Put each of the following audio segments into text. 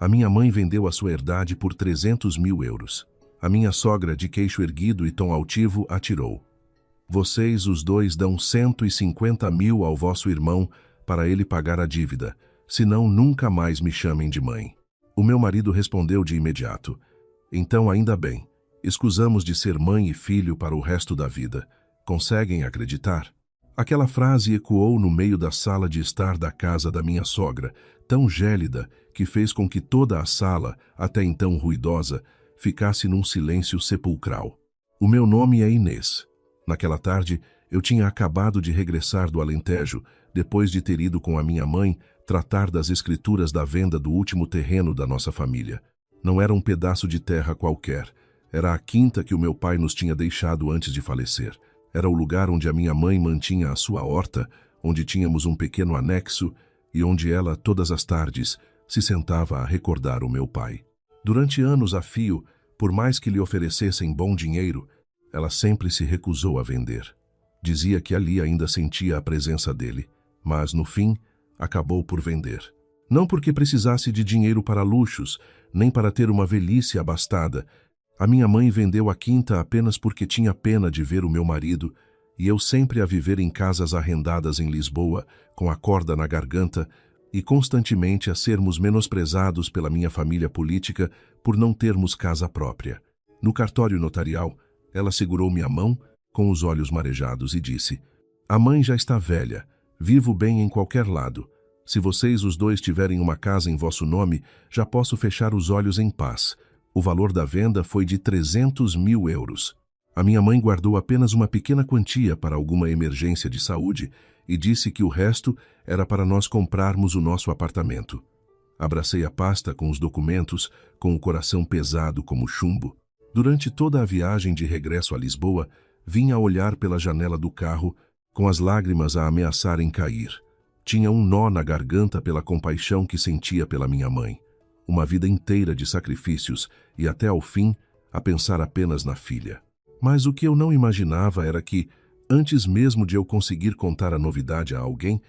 A minha mãe vendeu a sua herdade por 300 mil euros. A minha sogra, de queixo erguido e tom altivo, atirou. Vocês, os dois, dão 150 mil ao vosso irmão para ele pagar a dívida, senão nunca mais me chamem de mãe. O meu marido respondeu de imediato. Então, ainda bem. Escusamos de ser mãe e filho para o resto da vida. Conseguem acreditar? Aquela frase ecoou no meio da sala de estar da casa da minha sogra, tão gélida que fez com que toda a sala, até então ruidosa, ficasse num silêncio sepulcral. O meu nome é Inês. Naquela tarde, eu tinha acabado de regressar do Alentejo, depois de ter ido com a minha mãe tratar das escrituras da venda do último terreno da nossa família. Não era um pedaço de terra qualquer. Era a quinta que o meu pai nos tinha deixado antes de falecer. Era o lugar onde a minha mãe mantinha a sua horta, onde tínhamos um pequeno anexo e onde ela, todas as tardes, se sentava a recordar o meu pai. Durante anos a fio, por mais que lhe oferecessem bom dinheiro, ela sempre se recusou a vender. Dizia que ali ainda sentia a presença dele, mas, no fim, acabou por vender. Não porque precisasse de dinheiro para luxos, nem para ter uma velhice abastada. A minha mãe vendeu a quinta apenas porque tinha pena de ver o meu marido, e eu sempre a viver em casas arrendadas em Lisboa, com a corda na garganta, e constantemente a sermos menosprezados pela minha família política por não termos casa própria. No cartório notarial, ela segurou minha mão, com os olhos marejados, e disse: "A mãe já está velha, vivo bem em qualquer lado. Se vocês os dois tiverem uma casa em vosso nome, já posso fechar os olhos em paz." O valor da venda foi de 300 mil euros. A minha mãe guardou apenas uma pequena quantia para alguma emergência de saúde e disse que o resto era para nós comprarmos o nosso apartamento. Abracei a pasta com os documentos, com o coração pesado como chumbo. Durante toda a viagem de regresso a Lisboa, vinha a olhar pela janela do carro, com as lágrimas a ameaçarem cair. Tinha um nó na garganta pela compaixão que sentia pela minha mãe. Uma vida inteira de sacrifícios e até ao fim a pensar apenas na filha. Mas o que eu não imaginava era que, antes mesmo de eu conseguir contar a novidade a alguém,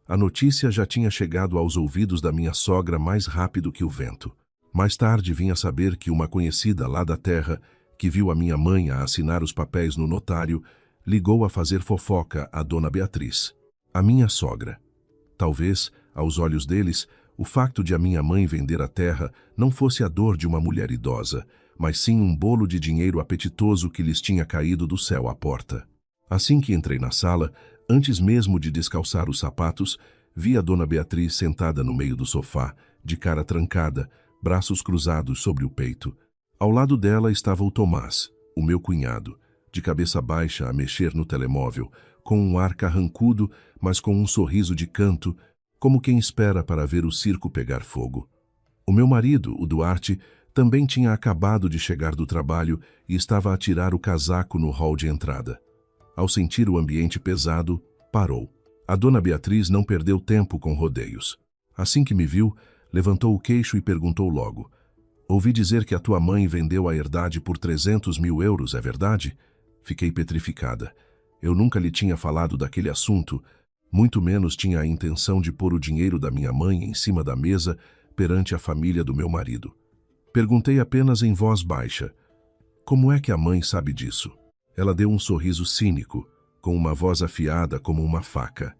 a notícia já tinha chegado aos ouvidos da minha sogra mais rápido que o vento. Mais tarde vim a saber que uma conhecida lá da terra, que viu a minha mãe a assinar os papéis no notário, ligou a fazer fofoca à dona Beatriz, a minha sogra. Talvez, aos olhos deles, o facto de a minha mãe vender a terra não fosse a dor de uma mulher idosa, mas sim um bolo de dinheiro apetitoso que lhes tinha caído do céu à porta. Assim que entrei na sala, antes mesmo de descalçar os sapatos, vi a dona Beatriz sentada no meio do sofá, de cara trancada, braços cruzados sobre o peito. Ao lado dela estava o Tomás, o meu cunhado, de cabeça baixa a mexer no telemóvel, com um ar carrancudo, mas com um sorriso de canto, como quem espera para ver o circo pegar fogo. O meu marido, o Duarte, também tinha acabado de chegar do trabalho e estava a tirar o casaco no hall de entrada. Ao sentir o ambiente pesado, parou. A dona Beatriz não perdeu tempo com rodeios. Assim que me viu, levantou o queixo e perguntou logo: "Ouvi dizer que a tua mãe vendeu a herdade por 300 mil euros, é verdade?" Fiquei petrificada. Eu nunca lhe tinha falado daquele assunto, muito menos tinha a intenção de pôr o dinheiro da minha mãe em cima da mesa perante a família do meu marido. Perguntei apenas em voz baixa: "Como é que a mãe sabe disso?" Ela deu um sorriso cínico, com uma voz afiada como uma faca.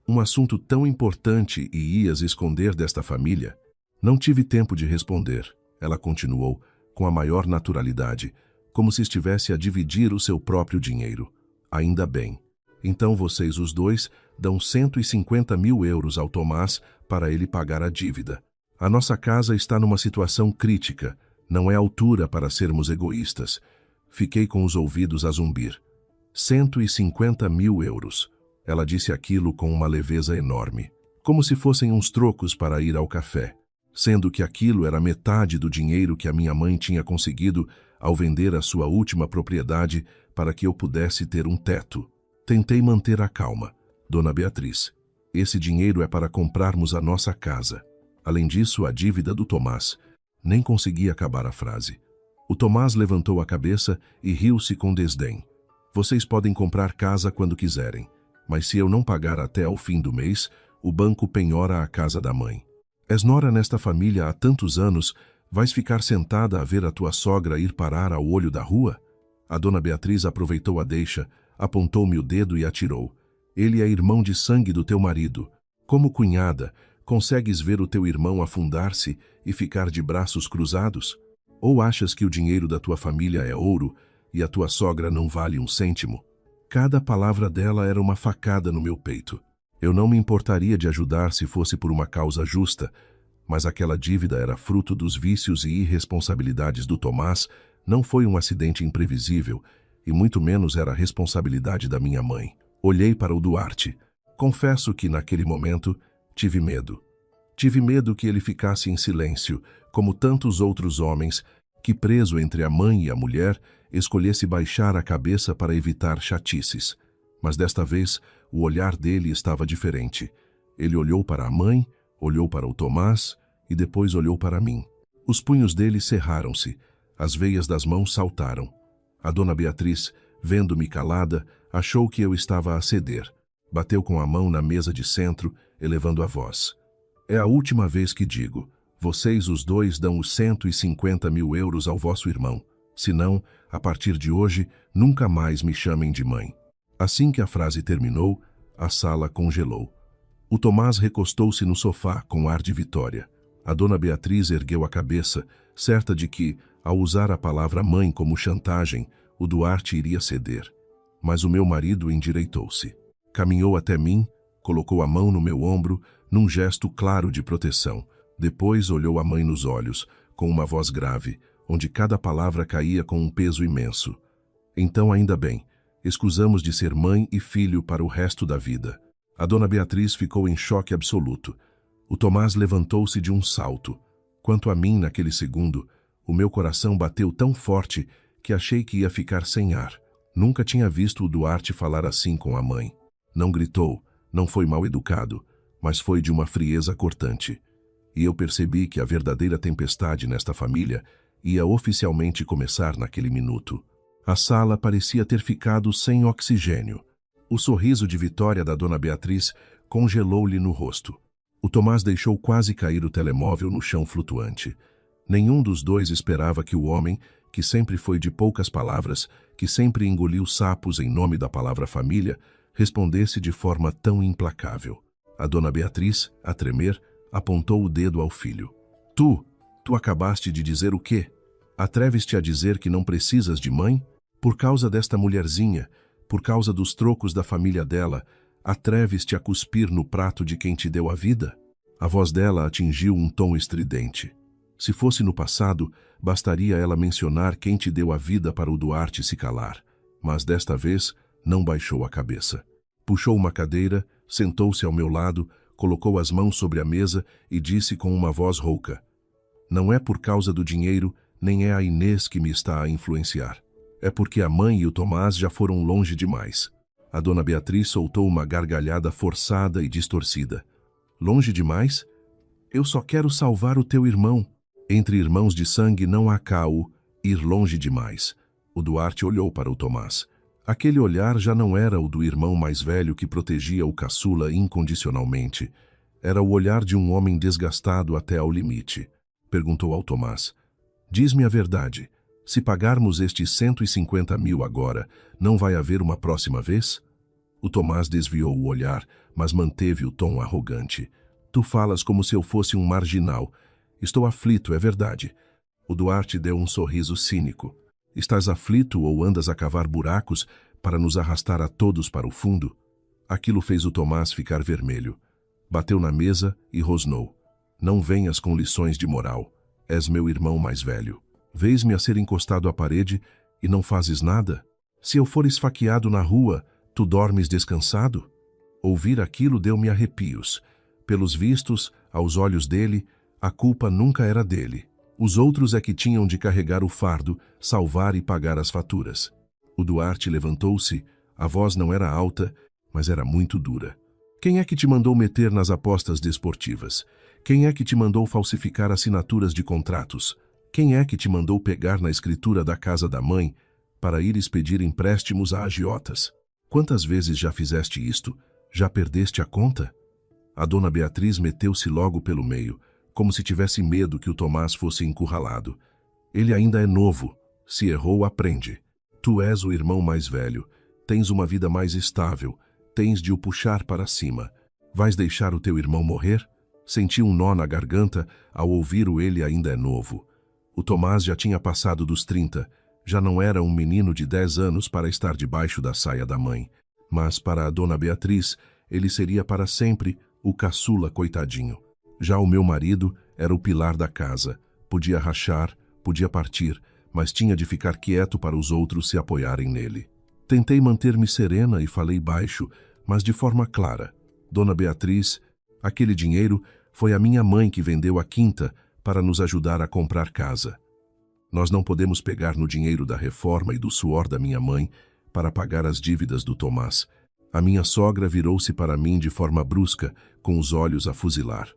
"Um assunto tão importante e ias esconder desta família?" Não tive tempo de responder. Ela continuou, com a maior naturalidade, como se estivesse a dividir o seu próprio dinheiro. "Ainda bem. Então vocês os dois dão 150 mil euros ao Tomás para ele pagar a dívida. A nossa casa está numa situação crítica, não é altura para sermos egoístas." Fiquei com os ouvidos a zumbir. 150 mil euros. Ela disse aquilo com uma leveza enorme, como se fossem uns trocos para ir ao café, sendo que aquilo era metade do dinheiro que a minha mãe tinha conseguido ao vender a sua última propriedade para que eu pudesse ter um teto. Tentei manter a calma. "Dona Beatriz, esse dinheiro é para comprarmos a nossa casa. Além disso, a dívida do Tomás." Nem consegui acabar a frase. O Tomás levantou a cabeça e riu-se com desdém. "Vocês podem comprar casa quando quiserem, mas se eu não pagar até ao fim do mês, o banco penhora a casa da mãe." És nora nesta família há tantos anos, vais ficar sentada a ver a tua sogra ir parar ao olho da rua? A dona Beatriz aproveitou a deixa, apontou-me o dedo e atirou. Ele é irmão de sangue do teu marido. Como cunhada, consegues ver o teu irmão afundar-se e ficar de braços cruzados? Ou achas que o dinheiro da tua família é ouro e a tua sogra não vale um cêntimo? Cada palavra dela era uma facada no meu peito. Eu não me importaria de ajudar se fosse por uma causa justa, mas aquela dívida era fruto dos vícios e irresponsabilidades do Tomás, não foi um acidente imprevisível, e muito menos era a responsabilidade da minha mãe. Olhei para o Duarte. Confesso que, naquele momento, tive medo. Tive medo que ele ficasse em silêncio, como tantos outros homens, que, preso entre a mãe e a mulher, escolhesse baixar a cabeça para evitar chatices. Mas desta vez, o olhar dele estava diferente. Ele olhou para a mãe, olhou para o Tomás e depois olhou para mim. Os punhos dele cerraram-se, as veias das mãos saltaram. A dona Beatriz, vendo-me calada, achou que eu estava a ceder. Bateu com a mão na mesa de centro, elevando a voz. É a última vez que digo, vocês os dois dão os 150 mil euros ao vosso irmão. Senão, a partir de hoje, nunca mais me chamem de mãe. Assim que a frase terminou, a sala congelou. O Tomás recostou-se no sofá com ar de vitória. A dona Beatriz ergueu a cabeça, certa de que, ao usar a palavra mãe como chantagem, o Duarte iria ceder. Mas o meu marido endireitou-se. Caminhou até mim, colocou a mão no meu ombro, num gesto claro de proteção. Depois olhou a mãe nos olhos, com uma voz grave, onde cada palavra caía com um peso imenso. Então, ainda bem, escusamos de ser mãe e filho para o resto da vida. A dona Beatriz ficou em choque absoluto. O Tomás levantou-se de um salto. Quanto a mim, naquele segundo, o meu coração bateu tão forte que achei que ia ficar sem ar. Nunca tinha visto o Duarte falar assim com a mãe. Não gritou, não foi mal educado, mas foi de uma frieza cortante. E eu percebi que a verdadeira tempestade nesta família ia oficialmente começar naquele minuto. A sala parecia ter ficado sem oxigênio. O sorriso de vitória da dona Beatriz congelou-lhe no rosto. O Tomás deixou quase cair o telemóvel no chão flutuante. Nenhum dos dois esperava que o homem, que sempre foi de poucas palavras, que sempre engoliu sapos em nome da palavra família, respondesse de forma tão implacável. A dona Beatriz, a tremer, apontou o dedo ao filho. Tu acabaste de dizer o quê? Atreves-te a dizer que não precisas de mãe? Por causa desta mulherzinha, por causa dos trocos da família dela, atreves-te a cuspir no prato de quem te deu a vida? A voz dela atingiu um tom estridente. Se fosse no passado, bastaria ela mencionar quem te deu a vida para o Duarte se calar. Mas desta vez, não baixou a cabeça. Puxou uma cadeira, sentou-se ao meu lado, colocou as mãos sobre a mesa e disse com uma voz rouca: não é por causa do dinheiro, nem é a Inês que me está a influenciar. É porque a mãe e o Tomás já foram longe demais. A dona Beatriz soltou uma gargalhada forçada e distorcida. Longe demais? Eu só quero salvar o teu irmão. Entre irmãos de sangue não há cá o ir longe demais. O Duarte olhou para o Tomás. Aquele olhar já não era o do irmão mais velho que protegia o caçula incondicionalmente. Era o olhar de um homem desgastado até ao limite. Perguntou ao Tomás. Diz-me a verdade. Se pagarmos estes 150 mil agora, não vai haver uma próxima vez? O Tomás desviou o olhar, mas manteve o tom arrogante. Tu falas como se eu fosse um marginal. Estou aflito, é verdade. O Duarte deu um sorriso cínico. Estás aflito ou andas a cavar buracos para nos arrastar a todos para o fundo? Aquilo fez o Tomás ficar vermelho. Bateu na mesa e rosnou. Não venhas com lições de moral. És meu irmão mais velho. Vês-me a ser encostado à parede e não fazes nada? Se eu for esfaqueado na rua, tu dormes descansado? Ouvir aquilo deu-me arrepios. Pelos vistos, aos olhos dele, a culpa nunca era dele. Os outros é que tinham de carregar o fardo, salvar e pagar as faturas. O Duarte levantou-se, a voz não era alta, mas era muito dura. Quem é que te mandou meter nas apostas desportivas? Quem é que te mandou falsificar assinaturas de contratos? Quem é que te mandou pegar na escritura da casa da mãe para ires pedir empréstimos a agiotas? Quantas vezes já fizeste isto? Já perdeste a conta? A dona Beatriz meteu-se logo pelo meio, como se tivesse medo que o Tomás fosse encurralado. Ele ainda é novo. Se errou, aprende. Tu és o irmão mais velho. Tens uma vida mais estável. Tens de o puxar para cima. Vais deixar o teu irmão morrer? Senti um nó na garganta ao ouvir o ele ainda é novo. O Tomás já tinha passado dos 30. Já não era um menino de 10 anos para estar debaixo da saia da mãe. Mas para a dona Beatriz, ele seria para sempre o caçula coitadinho. Já o meu marido era o pilar da casa. Podia rachar, podia partir, mas tinha de ficar quieto para os outros se apoiarem nele. Tentei manter-me serena e falei baixo, mas de forma clara. Dona Beatriz, aquele dinheiro foi a minha mãe que vendeu a quinta para nos ajudar a comprar casa. Nós não podemos pegar no dinheiro da reforma e do suor da minha mãe para pagar as dívidas do Tomás. A minha sogra virou-se para mim de forma brusca, com os olhos a fuzilar.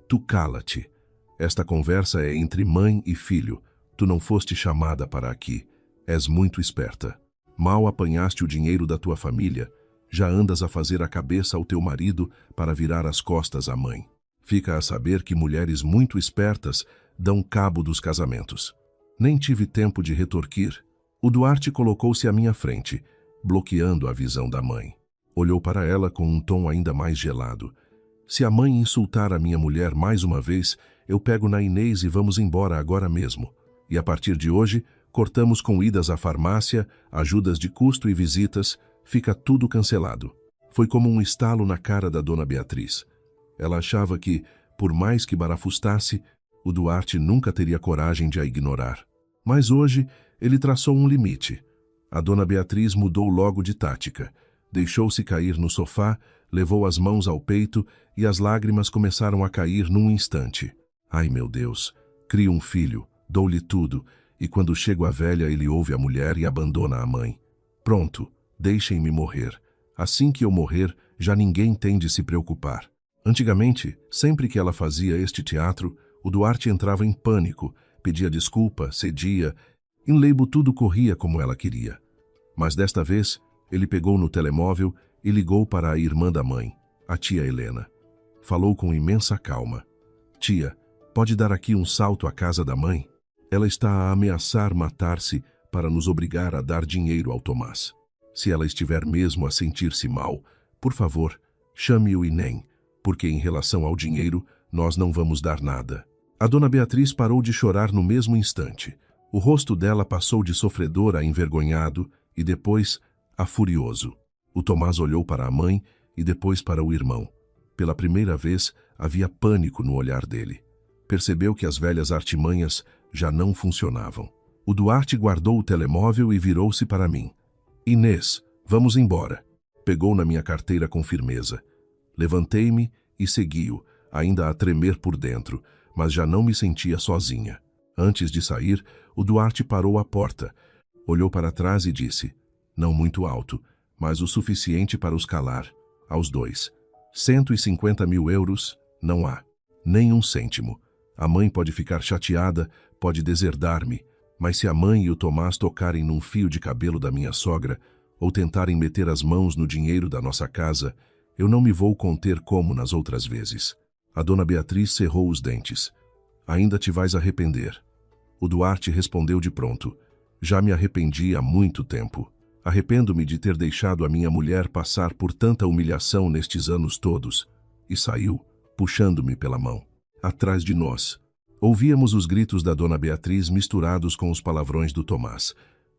Tu cala-te. Esta conversa é entre mãe e filho. Tu não foste chamada para aqui. És muito esperta. Mal apanhaste o dinheiro da tua família, já andas a fazer a cabeça ao teu marido para virar as costas à mãe. Fica a saber que mulheres muito espertas dão cabo dos casamentos. Nem tive tempo de retorquir. O Duarte colocou-se à minha frente, bloqueando a visão da mãe. Olhou para ela com um tom ainda mais gelado. Se a mãe insultar a minha mulher mais uma vez, eu pego na Inês e vamos embora agora mesmo. E a partir de hoje, cortamos com idas à farmácia, ajudas de custo e visitas, fica tudo cancelado. Foi como um estalo na cara da dona Beatriz. Ela achava que, por mais que barafustasse, o Duarte nunca teria coragem de a ignorar. Mas hoje, ele traçou um limite. A dona Beatriz mudou logo de tática. Deixou-se cair no sofá, levou as mãos ao peito e as lágrimas começaram a cair num instante. Ai, meu Deus, crio um filho, dou-lhe tudo, e quando chego à velha ele ouve a mulher e abandona a mãe. Pronto, deixem-me morrer. Assim que eu morrer, já ninguém tem de se preocupar. Antigamente, sempre que ela fazia este teatro, o Duarte entrava em pânico, pedia desculpa, cedia. Em Leibo tudo corria como ela queria. Mas desta vez, ele pegou no telemóvel e ligou para a irmã da mãe, a tia Helena. Falou com imensa calma. Tia, pode dar aqui um salto à casa da mãe? Ela está a ameaçar matar-se para nos obrigar a dar dinheiro ao Tomás. Se ela estiver mesmo a sentir-se mal, por favor, chame o Inem, porque em relação ao dinheiro, nós não vamos dar nada. A dona Beatriz parou de chorar no mesmo instante. O rosto dela passou de sofredor a envergonhado e depois a furioso. O Tomás olhou para a mãe e depois para o irmão. Pela primeira vez, havia pânico no olhar dele. Percebeu que as velhas artimanhas já não funcionavam. O Duarte guardou o telemóvel e virou-se para mim. Inês, vamos embora. Pegou na minha carteira com firmeza. Levantei-me e segui-o, ainda a tremer por dentro, mas já não me sentia sozinha. Antes de sair, o Duarte parou à porta, olhou para trás e disse, não muito alto, mas o suficiente para os calar, aos dois. 150 mil euros, não há. Nem um cêntimo. A mãe pode ficar chateada, pode deserdar-me, mas se a mãe e o Tomás tocarem num fio de cabelo da minha sogra, ou tentarem meter as mãos no dinheiro da nossa casa, eu não me vou conter como nas outras vezes. A dona Beatriz cerrou os dentes. Ainda te vais arrepender. O Duarte respondeu de pronto. Já me arrependi há muito tempo. Arrependo-me de ter deixado a minha mulher passar por tanta humilhação nestes anos todos. E saiu, puxando-me pela mão. Atrás de nós. Ouvíamos os gritos da dona Beatriz misturados com os palavrões do Tomás.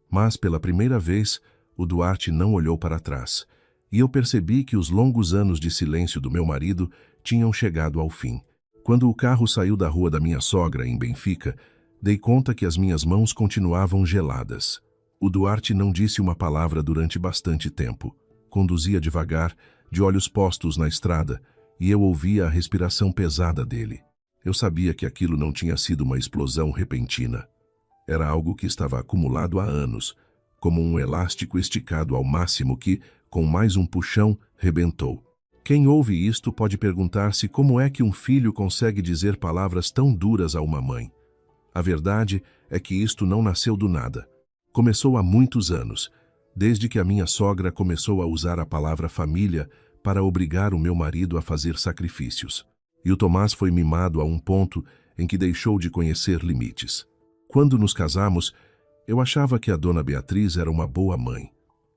Mas, pela primeira vez, o Duarte não olhou para trás. E eu percebi que os longos anos de silêncio do meu marido tinham chegado ao fim. Quando o carro saiu da rua da minha sogra, em Benfica, dei conta que as minhas mãos continuavam geladas. O Duarte não disse uma palavra durante bastante tempo. Conduzia devagar, de olhos postos na estrada, e eu ouvia a respiração pesada dele. Eu sabia que aquilo não tinha sido uma explosão repentina. Era algo que estava acumulado há anos, como um elástico esticado ao máximo que, com mais um puxão, rebentou. Quem ouve isto pode perguntar-se como é que um filho consegue dizer palavras tão duras a uma mãe. A verdade é que isto não nasceu do nada. Começou há muitos anos, desde que a minha sogra começou a usar a palavra família para obrigar o meu marido a fazer sacrifícios. E o Tomás foi mimado a um ponto em que deixou de conhecer limites. Quando nos casamos, eu achava que a dona Beatriz era uma boa mãe.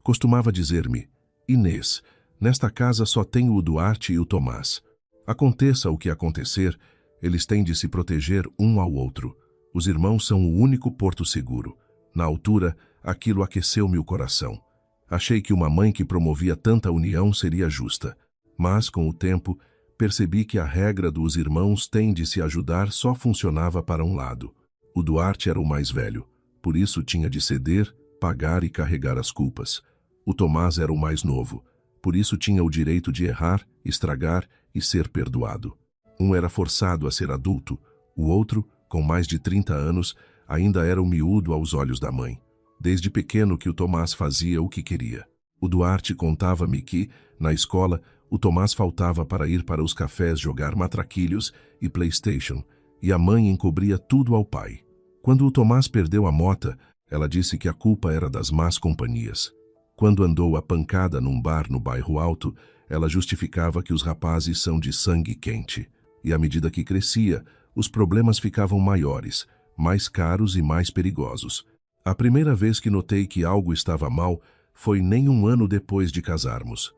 Costumava dizer-me: Inês, nesta casa só tenho o Duarte e o Tomás. Aconteça o que acontecer, eles têm de se proteger um ao outro. Os irmãos são o único porto seguro. Na altura, aquilo aqueceu-me o coração. Achei que uma mãe que promovia tanta união seria justa. Mas, com o tempo, percebi que a regra dos irmãos tem de se ajudar só funcionava para um lado. O Duarte era o mais velho, por isso tinha de ceder, pagar e carregar as culpas. O Tomás era o mais novo, por isso tinha o direito de errar, estragar e ser perdoado. Um era forçado a ser adulto, o outro, com mais de 30 anos, ainda era um miúdo aos olhos da mãe. Desde pequeno que o Tomás fazia o que queria. O Duarte contava-me que, na escola, o Tomás faltava para ir para os cafés jogar matraquilhos e PlayStation, e a mãe encobria tudo ao pai. Quando o Tomás perdeu a mota, ela disse que a culpa era das más companhias. Quando andou a pancada num bar no bairro Alto, ela justificava que os rapazes são de sangue quente. E à medida que crescia, os problemas ficavam maiores, mais caros e mais perigosos. A primeira vez que notei que algo estava mal foi nem um ano depois de casarmos.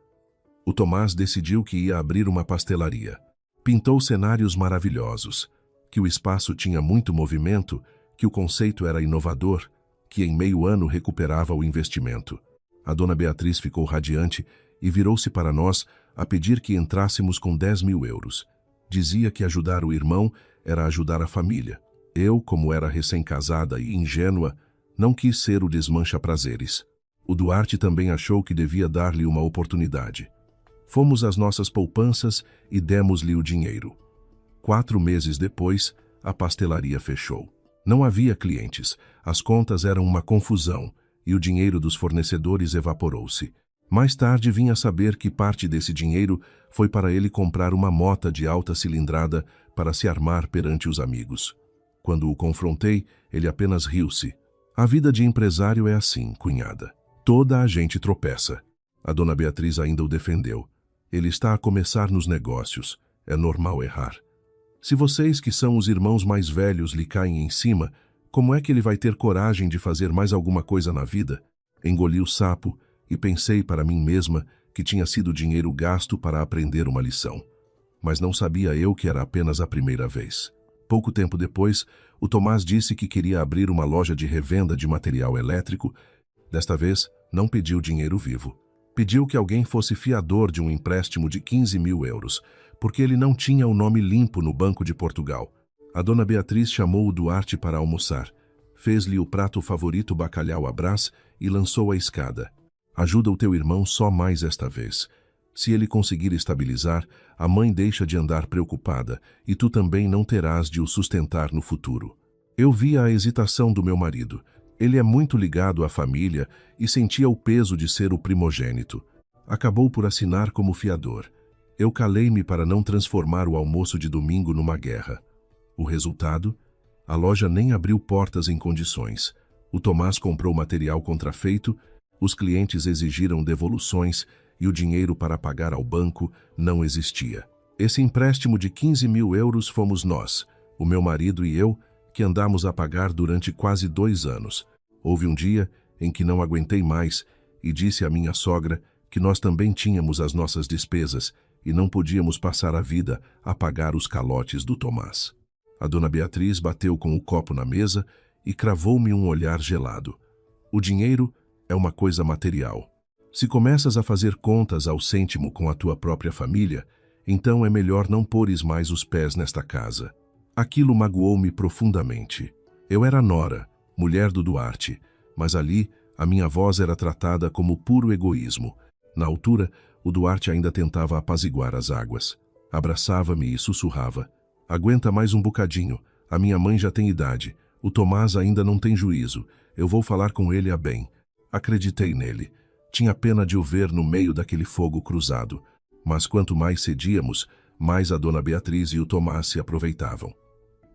O Tomás decidiu que ia abrir uma pastelaria. Pintou cenários maravilhosos, que o espaço tinha muito movimento, que o conceito era inovador, que em meio ano recuperava o investimento. A dona Beatriz ficou radiante e virou-se para nós a pedir que entrássemos com 10.000 euros. Dizia que ajudar o irmão era ajudar a família. Eu, como era recém-casada e ingênua, não quis ser o desmancha-prazeres. O Duarte também achou que devia dar-lhe uma oportunidade. Fomos às nossas poupanças e demos-lhe o dinheiro. 4 meses depois, a pastelaria fechou. Não havia clientes, as contas eram uma confusão e o dinheiro dos fornecedores evaporou-se. Mais tarde vim a saber que parte desse dinheiro foi para ele comprar uma mota de alta cilindrada para se armar perante os amigos. Quando o confrontei, ele apenas riu-se. A vida de empresário é assim, cunhada. Toda a gente tropeça. A dona Beatriz ainda o defendeu. Ele está a começar nos negócios. É normal errar. Se vocês, que são os irmãos mais velhos, lhe caem em cima, como é que ele vai ter coragem de fazer mais alguma coisa na vida? Engoli o sapo e pensei para mim mesma que tinha sido dinheiro gasto para aprender uma lição. Mas não sabia eu que era apenas a primeira vez. Pouco tempo depois, o Tomás disse que queria abrir uma loja de revenda de material elétrico. Desta vez, não pediu dinheiro vivo. Pediu que alguém fosse fiador de um empréstimo de 15.000 euros, porque ele não tinha o nome limpo no Banco de Portugal. A dona Beatriz chamou o Duarte para almoçar. Fez-lhe o prato favorito bacalhau à Brás e lançou a escada. Ajuda o teu irmão só mais esta vez. Se ele conseguir estabilizar, a mãe deixa de andar preocupada e tu também não terás de o sustentar no futuro. Eu via a hesitação do meu marido. Ele é muito ligado à família e sentia o peso de ser o primogênito. Acabou por assinar como fiador. Eu calei-me para não transformar o almoço de domingo numa guerra. O resultado? A loja nem abriu portas em condições. O Tomás comprou material contrafeito, os clientes exigiram devoluções e o dinheiro para pagar ao banco não existia. Esse empréstimo de 15.000 euros fomos nós, o meu marido e eu, que andamos a pagar durante quase 2 anos. Houve um dia em que não aguentei mais e disse à minha sogra que nós também tínhamos as nossas despesas e não podíamos passar a vida a pagar os calotes do Tomás. A dona Beatriz bateu com o copo na mesa e cravou-me um olhar gelado. O dinheiro é uma coisa material. Se começas a fazer contas ao cêntimo com a tua própria família, então é melhor não pôres mais os pés nesta casa. Aquilo magoou-me profundamente. Eu era nora, mulher do Duarte, mas ali a minha voz era tratada como puro egoísmo. Na altura, o Duarte ainda tentava apaziguar as águas. Abraçava-me e sussurrava: aguenta mais um bocadinho, a minha mãe já tem idade, o Tomás ainda não tem juízo, eu vou falar com ele a bem. Acreditei nele. Tinha pena de o ver no meio daquele fogo cruzado, mas quanto mais cedíamos, mais a dona Beatriz e o Tomás se aproveitavam.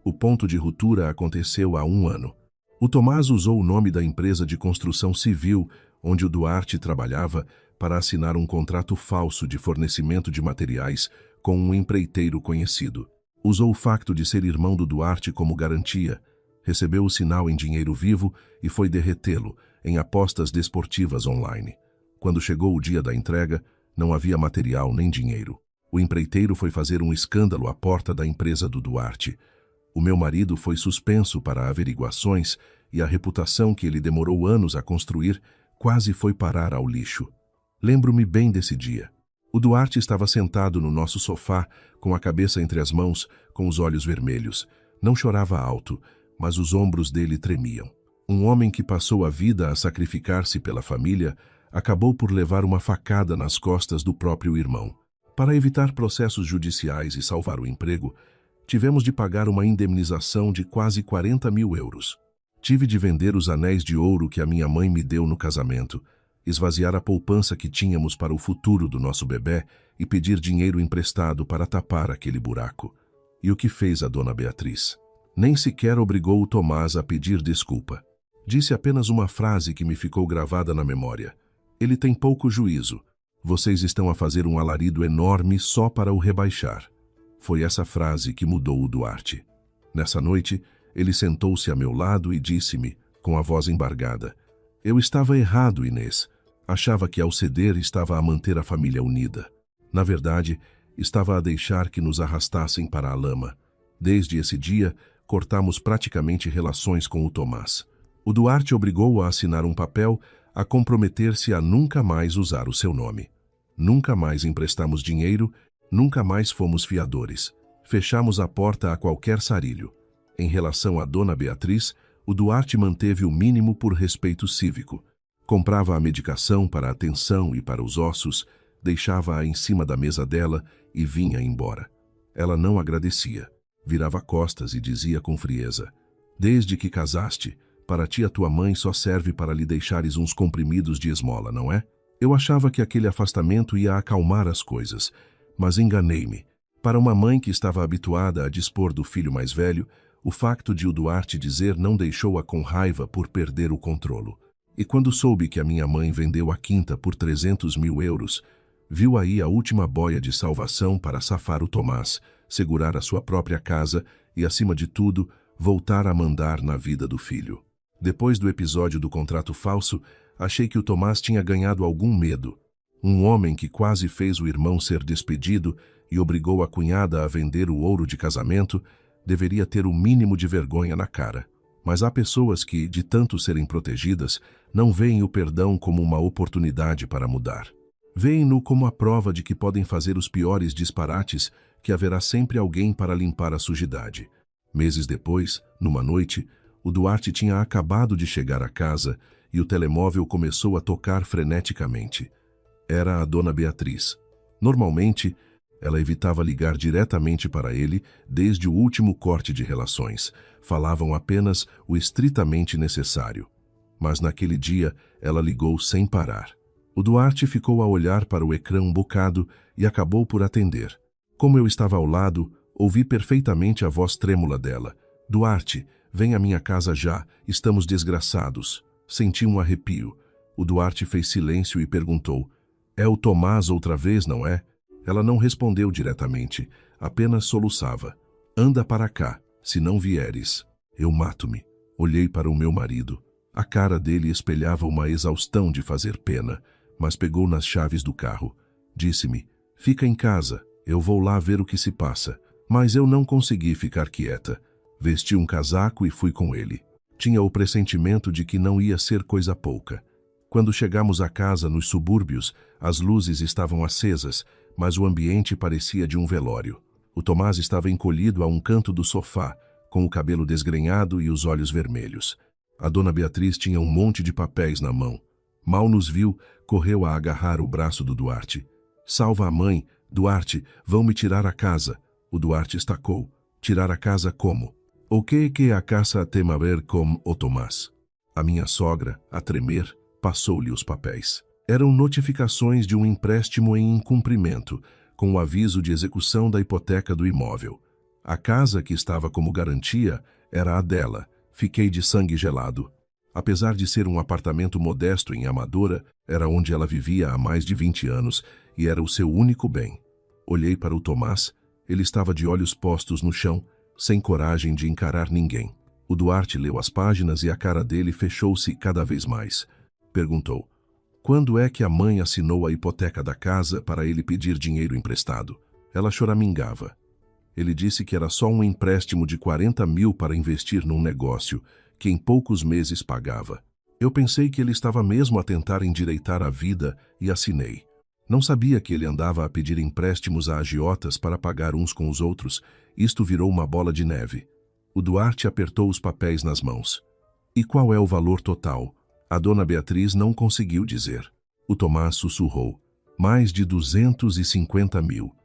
O ponto de ruptura aconteceu há 1 ano. O Tomás usou o nome da empresa de construção civil onde o Duarte trabalhava para assinar um contrato falso de fornecimento de materiais com um empreiteiro conhecido. Usou o facto de ser irmão do Duarte como garantia, recebeu o sinal em dinheiro vivo e foi derretê-lo em apostas desportivas online. Quando chegou o dia da entrega, não havia material nem dinheiro. O empreiteiro foi fazer um escândalo à porta da empresa do Duarte. O meu marido foi suspenso para averiguações e a reputação que ele demorou anos a construir quase foi parar ao lixo. Lembro-me bem desse dia. O Duarte estava sentado no nosso sofá, com a cabeça entre as mãos, com os olhos vermelhos. Não chorava alto, mas os ombros dele tremiam. Um homem que passou a vida a sacrificar-se pela família acabou por levar uma facada nas costas do próprio irmão. Para evitar processos judiciais e salvar o emprego, tivemos de pagar uma indemnização de quase 40 mil euros. Tive de vender os anéis de ouro que a minha mãe me deu no casamento, esvaziar a poupança que tínhamos para o futuro do nosso bebê e pedir dinheiro emprestado para tapar aquele buraco. E o que fez a dona Beatriz? Nem sequer obrigou o Tomás a pedir desculpa. Disse apenas uma frase que me ficou gravada na memória. Ele tem pouco juízo. Vocês estão a fazer um alarido enorme só para o rebaixar. Foi essa frase que mudou o Duarte. Nessa noite, ele sentou-se a meu lado e disse-me, com a voz embargada: eu estava errado, Inês. Achava que ao ceder estava a manter a família unida. Na verdade, estava a deixar que nos arrastassem para a lama. Desde esse dia, cortamos praticamente relações com o Tomás. O Duarte obrigou-o a assinar um papel a comprometer-se a nunca mais usar o seu nome. Nunca mais emprestamos dinheiro, nunca mais fomos fiadores. Fechamos a porta a qualquer sarilho. Em relação à dona Beatriz, o Duarte manteve o mínimo por respeito cívico. Comprava a medicação para a tensão e para os ossos, deixava-a em cima da mesa dela e vinha embora. Ela não agradecia. Virava costas e dizia com frieza: desde que casaste, para ti a tua mãe só serve para lhe deixares uns comprimidos de esmola, não é? Eu achava que aquele afastamento ia acalmar as coisas, mas enganei-me. Para uma mãe que estava habituada a dispor do filho mais velho, o facto de o Duarte dizer não deixou-a com raiva por perder o controlo. E quando soube que a minha mãe vendeu a quinta por 300 mil euros, viu aí a última boia de salvação para safar o Tomás, segurar a sua própria casa e, acima de tudo, voltar a mandar na vida do filho. Depois do episódio do contrato falso, achei que o Tomás tinha ganhado algum medo. Um homem que quase fez o irmão ser despedido e obrigou a cunhada a vender o ouro de casamento deveria ter o mínimo de vergonha na cara. Mas há pessoas que, de tanto serem protegidas, não veem o perdão como uma oportunidade para mudar. Veem-no como a prova de que podem fazer os piores disparates, que haverá sempre alguém para limpar a sujidade. Meses depois, numa noite, o Duarte tinha acabado de chegar à casa e o telemóvel começou a tocar freneticamente. Era a dona Beatriz. Normalmente, ela evitava ligar diretamente para ele desde o último corte de relações. Falavam apenas o estritamente necessário. Mas naquele dia, ela ligou sem parar. O Duarte ficou a olhar para o ecrã um bocado e acabou por atender. Como eu estava ao lado, ouvi perfeitamente a voz trêmula dela. Duarte, vem à minha casa já, estamos desgraçados. Senti um arrepio. O Duarte fez silêncio e perguntou: é o Tomás outra vez, não é? Ela não respondeu diretamente, apenas soluçava. Anda para cá, se não vieres. Eu mato-me. Olhei para o meu marido. A cara dele espelhava uma exaustão de fazer pena, mas pegou nas chaves do carro. Disse-me: fica em casa, eu vou lá ver o que se passa. Mas eu não consegui ficar quieta. Vesti um casaco e fui com ele. Tinha o pressentimento de que não ia ser coisa pouca. Quando chegamos à casa nos subúrbios, as luzes estavam acesas, mas o ambiente parecia de um velório. O Tomás estava encolhido a um canto do sofá, com o cabelo desgrenhado e os olhos vermelhos. A dona Beatriz tinha um monte de papéis na mão. Mal nos viu, correu a agarrar o braço do Duarte. Salva a mãe, Duarte, vão me tirar a casa. O Duarte estacou. Tirar a casa como? O que a casa tem a ver com o Tomás? A minha sogra, a tremer, passou-lhe os papéis. Eram notificações de um empréstimo em incumprimento, com o aviso de execução da hipoteca do imóvel. A casa que estava como garantia era a dela. Fiquei de sangue gelado. Apesar de ser um apartamento modesto em Amadora, era onde ela vivia há mais de 20 anos e era o seu único bem. Olhei para o Tomás. Ele estava de olhos postos no chão, sem coragem de encarar ninguém. O Duarte leu as páginas e a cara dele fechou-se cada vez mais. Perguntou: quando é que a mãe assinou a hipoteca da casa para ele pedir dinheiro emprestado? Ela choramingava. Ele disse que era só um empréstimo de 40 mil para investir num negócio, que em poucos meses pagava. Eu pensei que ele estava mesmo a tentar endireitar a vida e assinei. Não sabia que ele andava a pedir empréstimos a agiotas para pagar uns com os outros. Isto virou uma bola de neve. O Duarte apertou os papéis nas mãos. E qual é o valor total? A dona Beatriz não conseguiu dizer. O Tomás sussurrou: mais de 250 mil.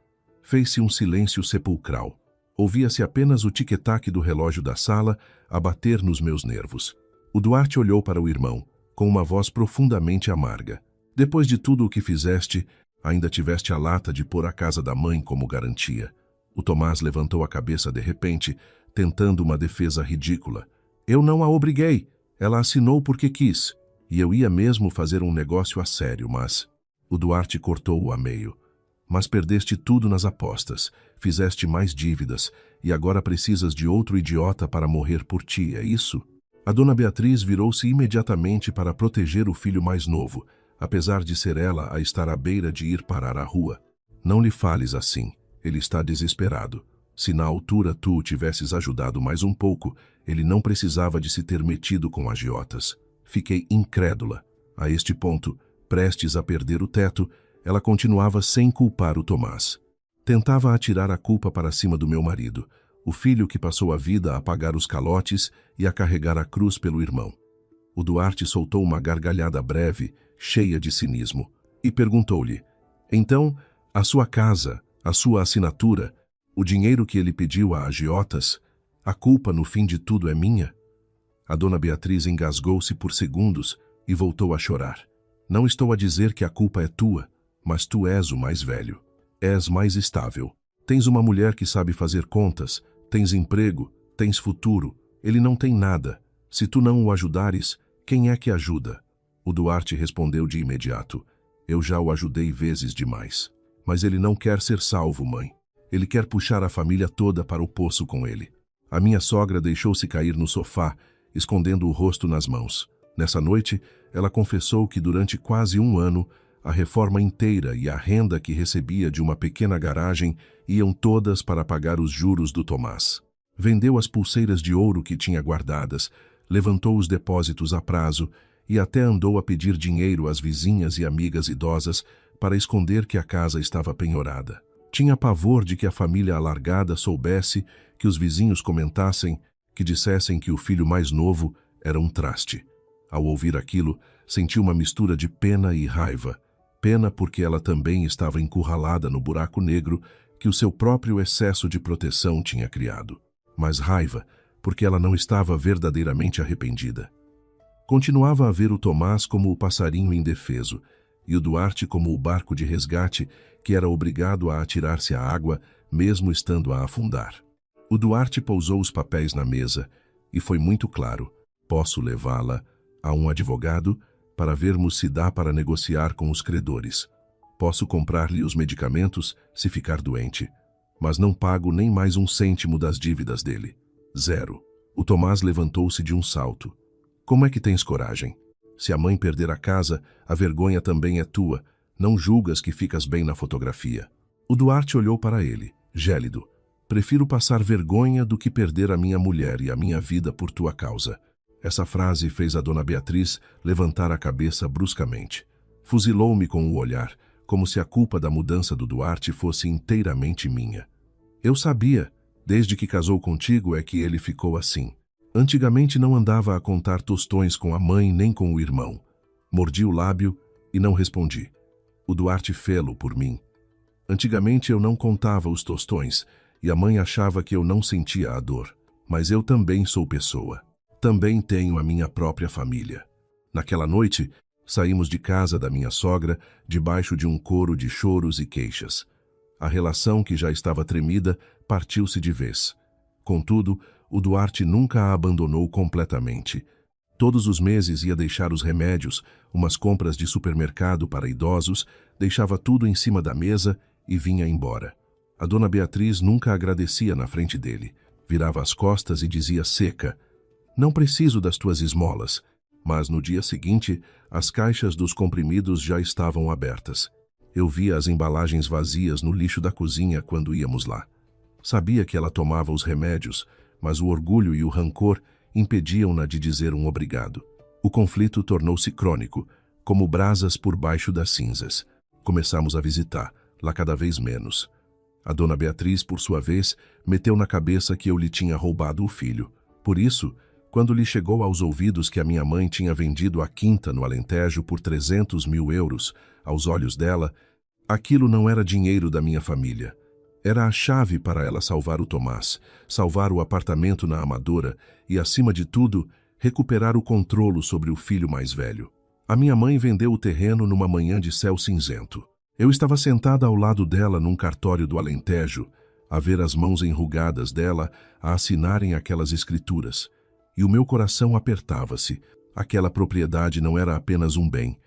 Fez-se um silêncio sepulcral. Ouvia-se apenas o tic-tac do relógio da sala a bater nos meus nervos. O Duarte olhou para o irmão, com uma voz profundamente amarga. Depois de tudo o que fizeste, ainda tiveste a lata de pôr a casa da mãe como garantia. O Tomás levantou a cabeça de repente, tentando uma defesa ridícula. Eu não a obriguei. Ela assinou porque quis. E eu ia mesmo fazer um negócio a sério, mas... O Duarte cortou-o a meio. Mas perdeste tudo nas apostas, fizeste mais dívidas, e agora precisas de outro idiota para morrer por ti, é isso? A dona Beatriz virou-se imediatamente para proteger o filho mais novo, apesar de ser ela a estar à beira de ir parar à rua. Não lhe fales assim, ele está desesperado. Se na altura tu o tivesses ajudado mais um pouco, ele não precisava de se ter metido com agiotas. Fiquei incrédula. A este ponto, prestes a perder o teto, ela continuava sem culpar o Tomás. Tentava atirar a culpa para cima do meu marido, o filho que passou a vida a pagar os calotes e a carregar a cruz pelo irmão. O Duarte soltou uma gargalhada breve, cheia de cinismo, e perguntou-lhe: então, a sua casa, a sua assinatura, o dinheiro que ele pediu a agiotas, a culpa no fim de tudo é minha? A dona Beatriz engasgou-se por segundos e voltou a chorar. Não estou a dizer que a culpa é tua, mas tu és o mais velho. És mais estável. Tens uma mulher que sabe fazer contas, tens emprego, tens futuro. Ele não tem nada. Se tu não o ajudares, quem é que ajuda? O Duarte respondeu de imediato: eu já o ajudei vezes demais. Mas ele não quer ser salvo, mãe. Ele quer puxar a família toda para o poço com ele. A minha sogra deixou-se cair no sofá, escondendo o rosto nas mãos. Nessa noite, ela confessou que durante quase um ano, a reforma inteira e a renda que recebia de uma pequena garagem iam todas para pagar os juros do Tomás. Vendeu as pulseiras de ouro que tinha guardadas, levantou os depósitos a prazo e até andou a pedir dinheiro às vizinhas e amigas idosas para esconder que a casa estava penhorada. Tinha pavor de que a família alargada soubesse, que os vizinhos comentassem, que dissessem que o filho mais novo era um traste. Ao ouvir aquilo, sentiu uma mistura de pena e raiva. Pena porque ela também estava encurralada no buraco negro que o seu próprio excesso de proteção tinha criado. Mas raiva porque ela não estava verdadeiramente arrependida. Continuava a ver o Tomás como o passarinho indefeso e o Duarte como o barco de resgate que era obrigado a atirar-se à água mesmo estando a afundar. O Duarte pousou os papéis na mesa e foi muito claro: posso levá-la a um advogado para vermos se dá para negociar com os credores. Posso comprar-lhe os medicamentos se ficar doente, mas não pago nem mais um cêntimo das dívidas dele. 0. O Tomás levantou-se de um salto. Como é que tens coragem? Se a mãe perder a casa, a vergonha também é tua. Não julgas que ficas bem na fotografia. O Duarte olhou para ele, gélido. Prefiro passar vergonha do que perder a minha mulher e a minha vida por tua causa. Essa frase fez a dona Beatriz levantar a cabeça bruscamente. Fuzilou-me com o olhar, como se a culpa da mudança do Duarte fosse inteiramente minha. Eu sabia, desde que casou contigo é que ele ficou assim. Antigamente não andava a contar tostões com a mãe nem com o irmão. Mordi o lábio e não respondi. O Duarte fê-lo por mim. Antigamente eu não contava os tostões e a mãe achava que eu não sentia a dor. Mas eu também sou pessoa. Também tenho a minha própria família. Naquela noite, saímos de casa da minha sogra debaixo de um coro de choros e queixas. A relação que já estava tremida partiu-se de vez. Contudo, o Duarte nunca a abandonou completamente. Todos os meses ia deixar os remédios, umas compras de supermercado para idosos, deixava tudo em cima da mesa e vinha embora. A dona Beatriz nunca agradecia na frente dele. Virava as costas e dizia seca: "Não preciso das tuas esmolas." Mas no dia seguinte, as caixas dos comprimidos já estavam abertas. Eu via as embalagens vazias no lixo da cozinha quando íamos lá. Sabia que ela tomava os remédios, mas o orgulho e o rancor impediam-na de dizer um obrigado. O conflito tornou-se crônico, como brasas por baixo das cinzas. Começamos a visitar, lá cada vez menos. A dona Beatriz, por sua vez, meteu na cabeça que eu lhe tinha roubado o filho. Por isso, quando lhe chegou aos ouvidos que a minha mãe tinha vendido a quinta no Alentejo por 300 mil euros, aos olhos dela, aquilo não era dinheiro da minha família. Era a chave para ela salvar o Tomás, salvar o apartamento na Amadora e, acima de tudo, recuperar o controle sobre o filho mais velho. A minha mãe vendeu o terreno numa manhã de céu cinzento. Eu estava sentada ao lado dela num cartório do Alentejo, a ver as mãos enrugadas dela a assinarem aquelas escrituras. E o meu coração apertava-se. Aquela propriedade não era apenas um bem,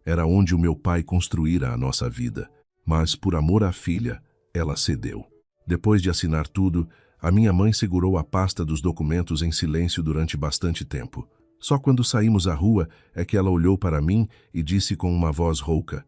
era onde o meu pai construíra a nossa vida. Mas, por amor à filha, ela cedeu. Depois de assinar tudo, a minha mãe segurou a pasta dos documentos em silêncio durante bastante tempo. Só quando saímos à rua é que ela olhou para mim e disse com uma voz rouca: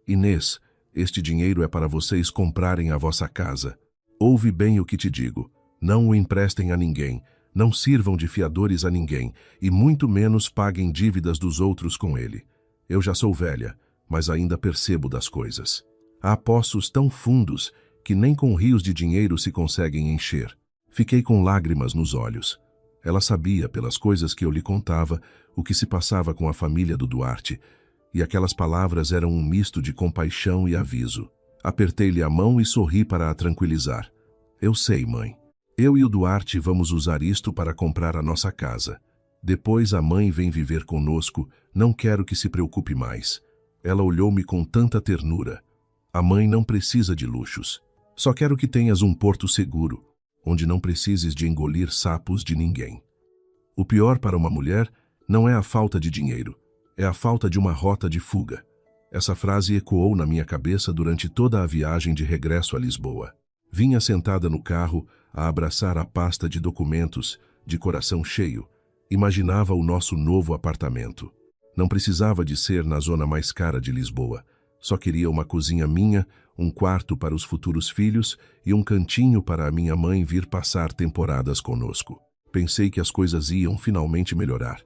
"Inês, este dinheiro é para vocês comprarem a vossa casa. Ouve bem o que te digo. Não o emprestem a ninguém, não sirvam de fiadores a ninguém, e muito menos paguem dívidas dos outros com ele. Eu já sou velha, mas ainda percebo das coisas. Há poços tão fundos que nem com rios de dinheiro se conseguem encher." Fiquei com lágrimas nos olhos. Ela sabia, pelas coisas que eu lhe contava, o que se passava com a família do Duarte, e aquelas palavras eram um misto de compaixão e aviso. Apertei-lhe a mão e sorri para a tranquilizar. "Eu sei, mãe. Eu e o Duarte vamos usar isto para comprar a nossa casa. Depois a mãe vem viver conosco, não quero que se preocupe mais." Ela olhou-me com tanta ternura. "A mãe não precisa de luxos. Só quero que tenhas um porto seguro, onde não precises de engolir sapos de ninguém." O pior para uma mulher não é a falta de dinheiro, é a falta de uma rota de fuga. Essa frase ecoou na minha cabeça durante toda a viagem de regresso a Lisboa. Vinha sentada no carro a abraçar a pasta de documentos, de coração cheio. Imaginava o nosso novo apartamento. Não precisava de ser na zona mais cara de Lisboa. Só queria uma cozinha minha, um quarto para os futuros filhos e um cantinho para a minha mãe vir passar temporadas conosco. Pensei que as coisas iam finalmente melhorar.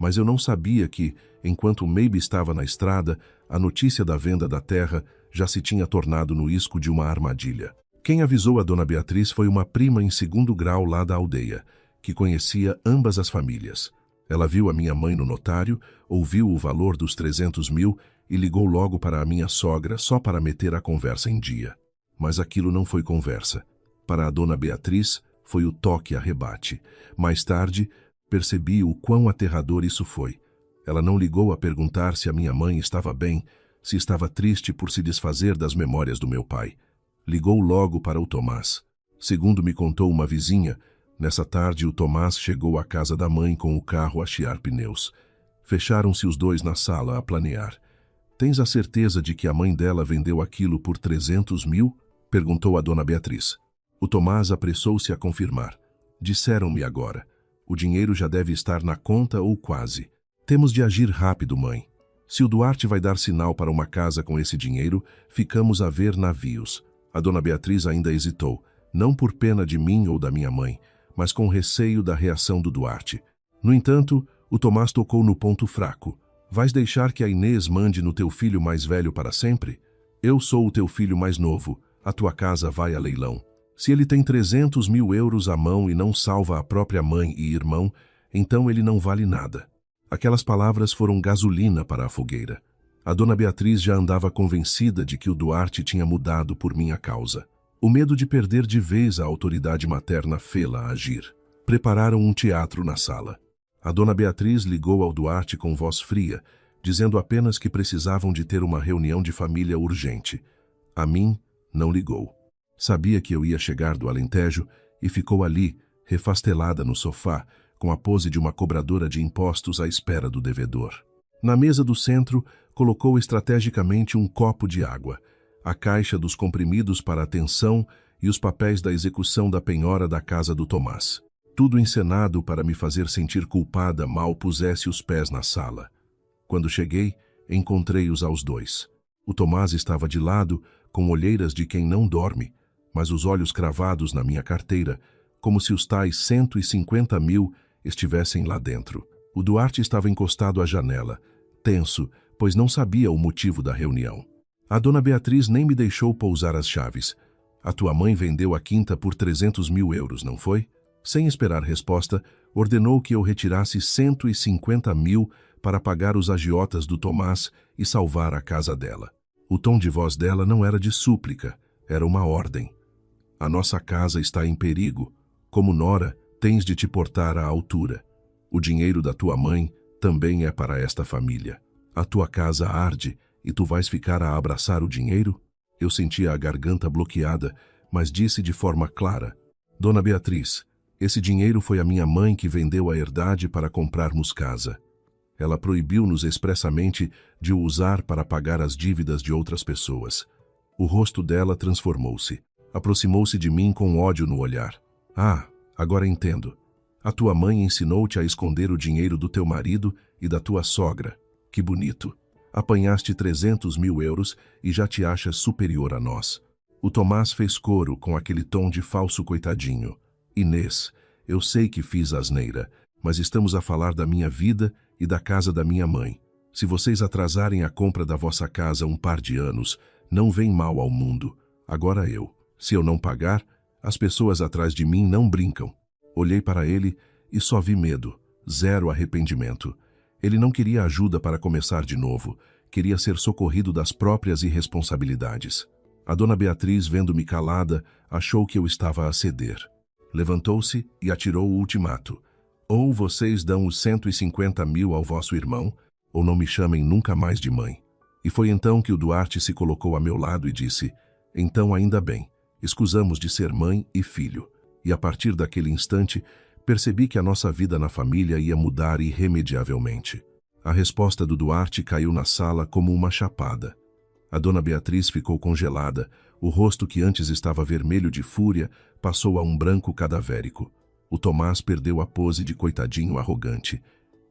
Mas eu não sabia que, enquanto Maybe estava na estrada, a notícia da venda da terra já se tinha tornado no isco de uma armadilha. Quem avisou a dona Beatriz foi uma prima em segundo grau lá da aldeia, que conhecia ambas as famílias. Ela viu a minha mãe no notário, ouviu o valor dos 300 mil e ligou logo para a minha sogra só para meter a conversa em dia. Mas aquilo não foi conversa. Para a dona Beatriz, foi o toque a rebate. Mais tarde, percebi o quão aterrador isso foi. Ela não ligou a perguntar se a minha mãe estava bem, se estava triste por se desfazer das memórias do meu pai. Ligou logo para o Tomás. Segundo me contou uma vizinha, nessa tarde o Tomás chegou à casa da mãe com o carro a chiar pneus. Fecharam-se os dois na sala a planear. "Tens a certeza de que a mãe dela vendeu aquilo por 300 mil?" perguntou a dona Beatriz. O Tomás apressou-se a confirmar. "Disseram-me agora. O dinheiro já deve estar na conta ou quase. Temos de agir rápido, mãe. Se o Duarte vai dar sinal para uma casa com esse dinheiro, ficamos a ver navios." A dona Beatriz ainda hesitou, não por pena de mim ou da minha mãe, mas com receio da reação do Duarte. No entanto, o Tomás tocou no ponto fraco. "Vais deixar que a Inês mande no teu filho mais velho para sempre? Eu sou o teu filho mais novo, a tua casa vai a leilão. Se ele tem 300 mil euros à mão e não salva a própria mãe e irmão, então ele não vale nada." Aquelas palavras foram gasolina para a fogueira. A dona Beatriz já andava convencida de que o Duarte tinha mudado por minha causa. O medo de perder de vez a autoridade materna fê-la agir. Prepararam um teatro na sala. A dona Beatriz ligou ao Duarte com voz fria, dizendo apenas que precisavam de ter uma reunião de família urgente. A mim, não ligou. Sabia que eu ia chegar do Alentejo e ficou ali, refastelada no sofá, com a pose de uma cobradora de impostos à espera do devedor. Na mesa do centro, colocou estrategicamente um copo de água. a caixa dos comprimidos para a tensão e os papéis da execução da penhora da casa do Tomás. Tudo encenado para me fazer sentir culpada mal pusesse os pés na sala. Quando cheguei, encontrei-os aos dois. O Tomás estava de lado, com olheiras de quem não dorme, mas os olhos cravados na minha carteira, como se os tais 150 mil estivessem lá dentro. O Duarte estava encostado à janela, tenso, pois não sabia o motivo da reunião. A dona Beatriz nem me deixou pousar as chaves. A tua mãe vendeu a quinta por 300 mil euros, não foi? Sem esperar resposta, ordenou que eu retirasse 150 mil para pagar os agiotas do Tomás e salvar a casa dela. O tom de voz dela não era de súplica, era uma ordem. A nossa casa está em perigo. Como nora, tens de te portar à altura. O dinheiro da tua mãe também é para esta família. A tua casa arde e tu vais ficar a abraçar o dinheiro? Eu sentia a garganta bloqueada, mas disse de forma clara: Dona Beatriz, esse dinheiro foi a minha mãe que vendeu a herdade para comprarmos casa. Ela proibiu-nos expressamente de o usar para pagar as dívidas de outras pessoas. O rosto dela transformou-se. Aproximou-se de mim com ódio no olhar. Ah, agora entendo. A tua mãe ensinou-te a esconder o dinheiro do teu marido e da tua sogra. Que bonito. Apanhaste 300 mil euros e já te achas superior a nós. O Tomás fez coro com aquele tom de falso coitadinho. Inês, eu sei que fiz asneira, mas estamos a falar da minha vida e da casa da minha mãe. Se vocês atrasarem a compra da vossa casa um par de anos, não vem mal ao mundo. Agora eu. Se eu não pagar, as pessoas atrás de mim não brincam. Olhei para ele e só vi medo, zero arrependimento. Ele não queria ajuda para começar de novo, queria ser socorrido das próprias irresponsabilidades. A dona Beatriz, vendo-me calada, achou que eu estava a ceder. Levantou-se e atirou o ultimato. Ou vocês dão os 150 mil ao vosso irmão, ou não me chamem nunca mais de mãe. E foi então que o Duarte se colocou a meu lado e disse: então ainda bem, escusamos de ser mãe e filho. E a partir daquele instante, percebi que a nossa vida na família ia mudar irremediavelmente. A resposta do Duarte caiu na sala como uma chapada. A dona Beatriz ficou congelada, o rosto que antes estava vermelho de fúria passou a um branco cadavérico. O Tomás perdeu a pose de coitadinho arrogante.